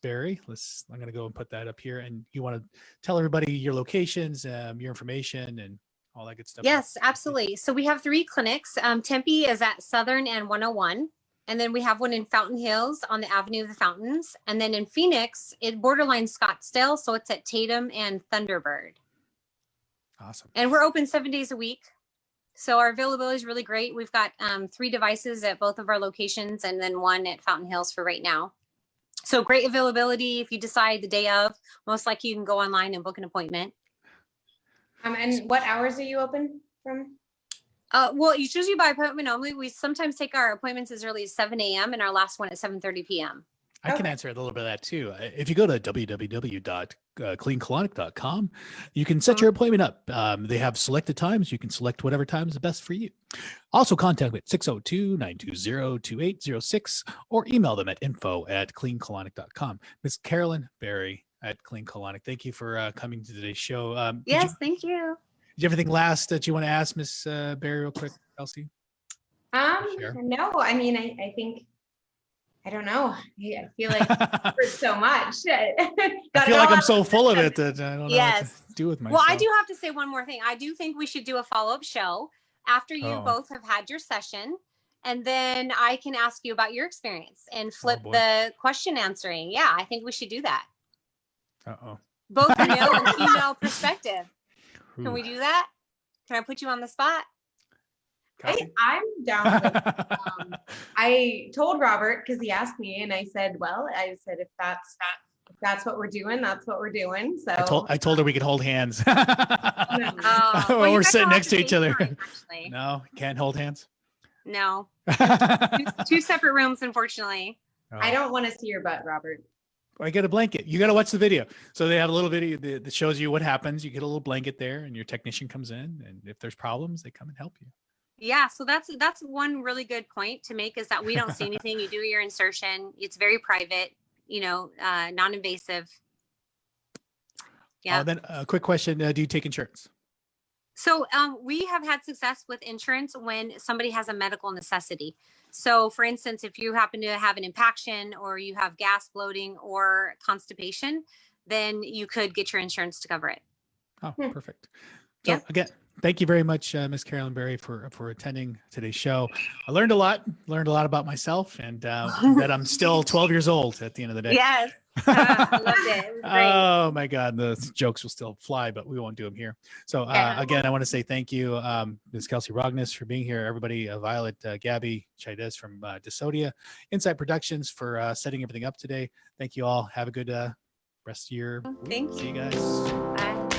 Barry, I'm going to go and put that up here. And you want to tell everybody your locations, your information, and all that good stuff. Yes, absolutely. So we have 3 clinics. Tempe is at Southern and 101. And then we have one in Fountain Hills on the Avenue of the Fountains. And then in Phoenix, it borderline Scottsdale. So it's at Tatum and Thunderbird. Awesome. And we're open 7 days a week. So our availability is really great. We've got 3 devices at both of our locations and then 1 at Fountain Hills for right now. So great availability. If you decide the day of, most likely you can go online and book an appointment. And what hours are you open from? Well, it's usually by appointment only. We sometimes take our appointments as early as 7 a.m. and our last one at 7:30 p.m. I can answer a little bit of that too. If you go to www.cleancolonic.com, you can set your appointment up. They have selected times. You can select whatever time is best for you. Also contact me at 602-920-2806 or email them at info@cleancolonic.com. Miss Carolyn Barry at Clean Colonic. Thank you for coming to today's show. Yes, thank you. Did you have anything last that you want to ask Miss Barry real quick, Elsie? No, I mean, I think I don't know. I feel like I've heard so much. I feel like I'm so full of it that I don't know what Yes. to do with myself. Well, I do have to say one more thing. I do think we should do a follow-up show after you Oh. both have had your session. And then I can ask you about your experience and flip boy. the question answering. Yeah, I think we should do that. Uh-oh. Both male and female perspective. Can we do that? Can I put you on the spot? I'm down with it. I told Robert because he asked me, and I said, if that's what we're doing, that's what we're doing. So I told her we could hold hands Oh, when well, you we're guys sitting will have next to each other. FaceTime, actually. No, can't hold hands. No. Two separate rooms, unfortunately. I don't want to see your butt, Robert. I get a blanket. You got to watch the video. So they have a little video that shows you what happens. You get a little blanket there, and your technician comes in, and if there's problems, they come and help you. Yeah, so that's one really good point to make, is that we don't see anything. You do your insertion. It's very private, non-invasive. Yeah. Then a quick question. Do you take insurance? So we have had success with insurance when somebody has a medical necessity. So for instance, if you happen to have an impaction or you have gas bloating or constipation, then you could get your insurance to cover it. Oh, perfect. So Yeah. again, thank you very much, Miss Carolyn Berry, for attending today's show. I learned a lot about myself, and that I'm still 12 years old at the end of the day. Yes. I loved it. It was great. Oh my God, the jokes will still fly, but we won't do them here. So again, I want to say thank you, Ms. Kelsey Rognes, for being here. Everybody, Violet, Gabby Chaidez from Desodia, Insight Productions for setting everything up today. Thank you all. Have a good rest of your week. Thank See you. you guys. Bye.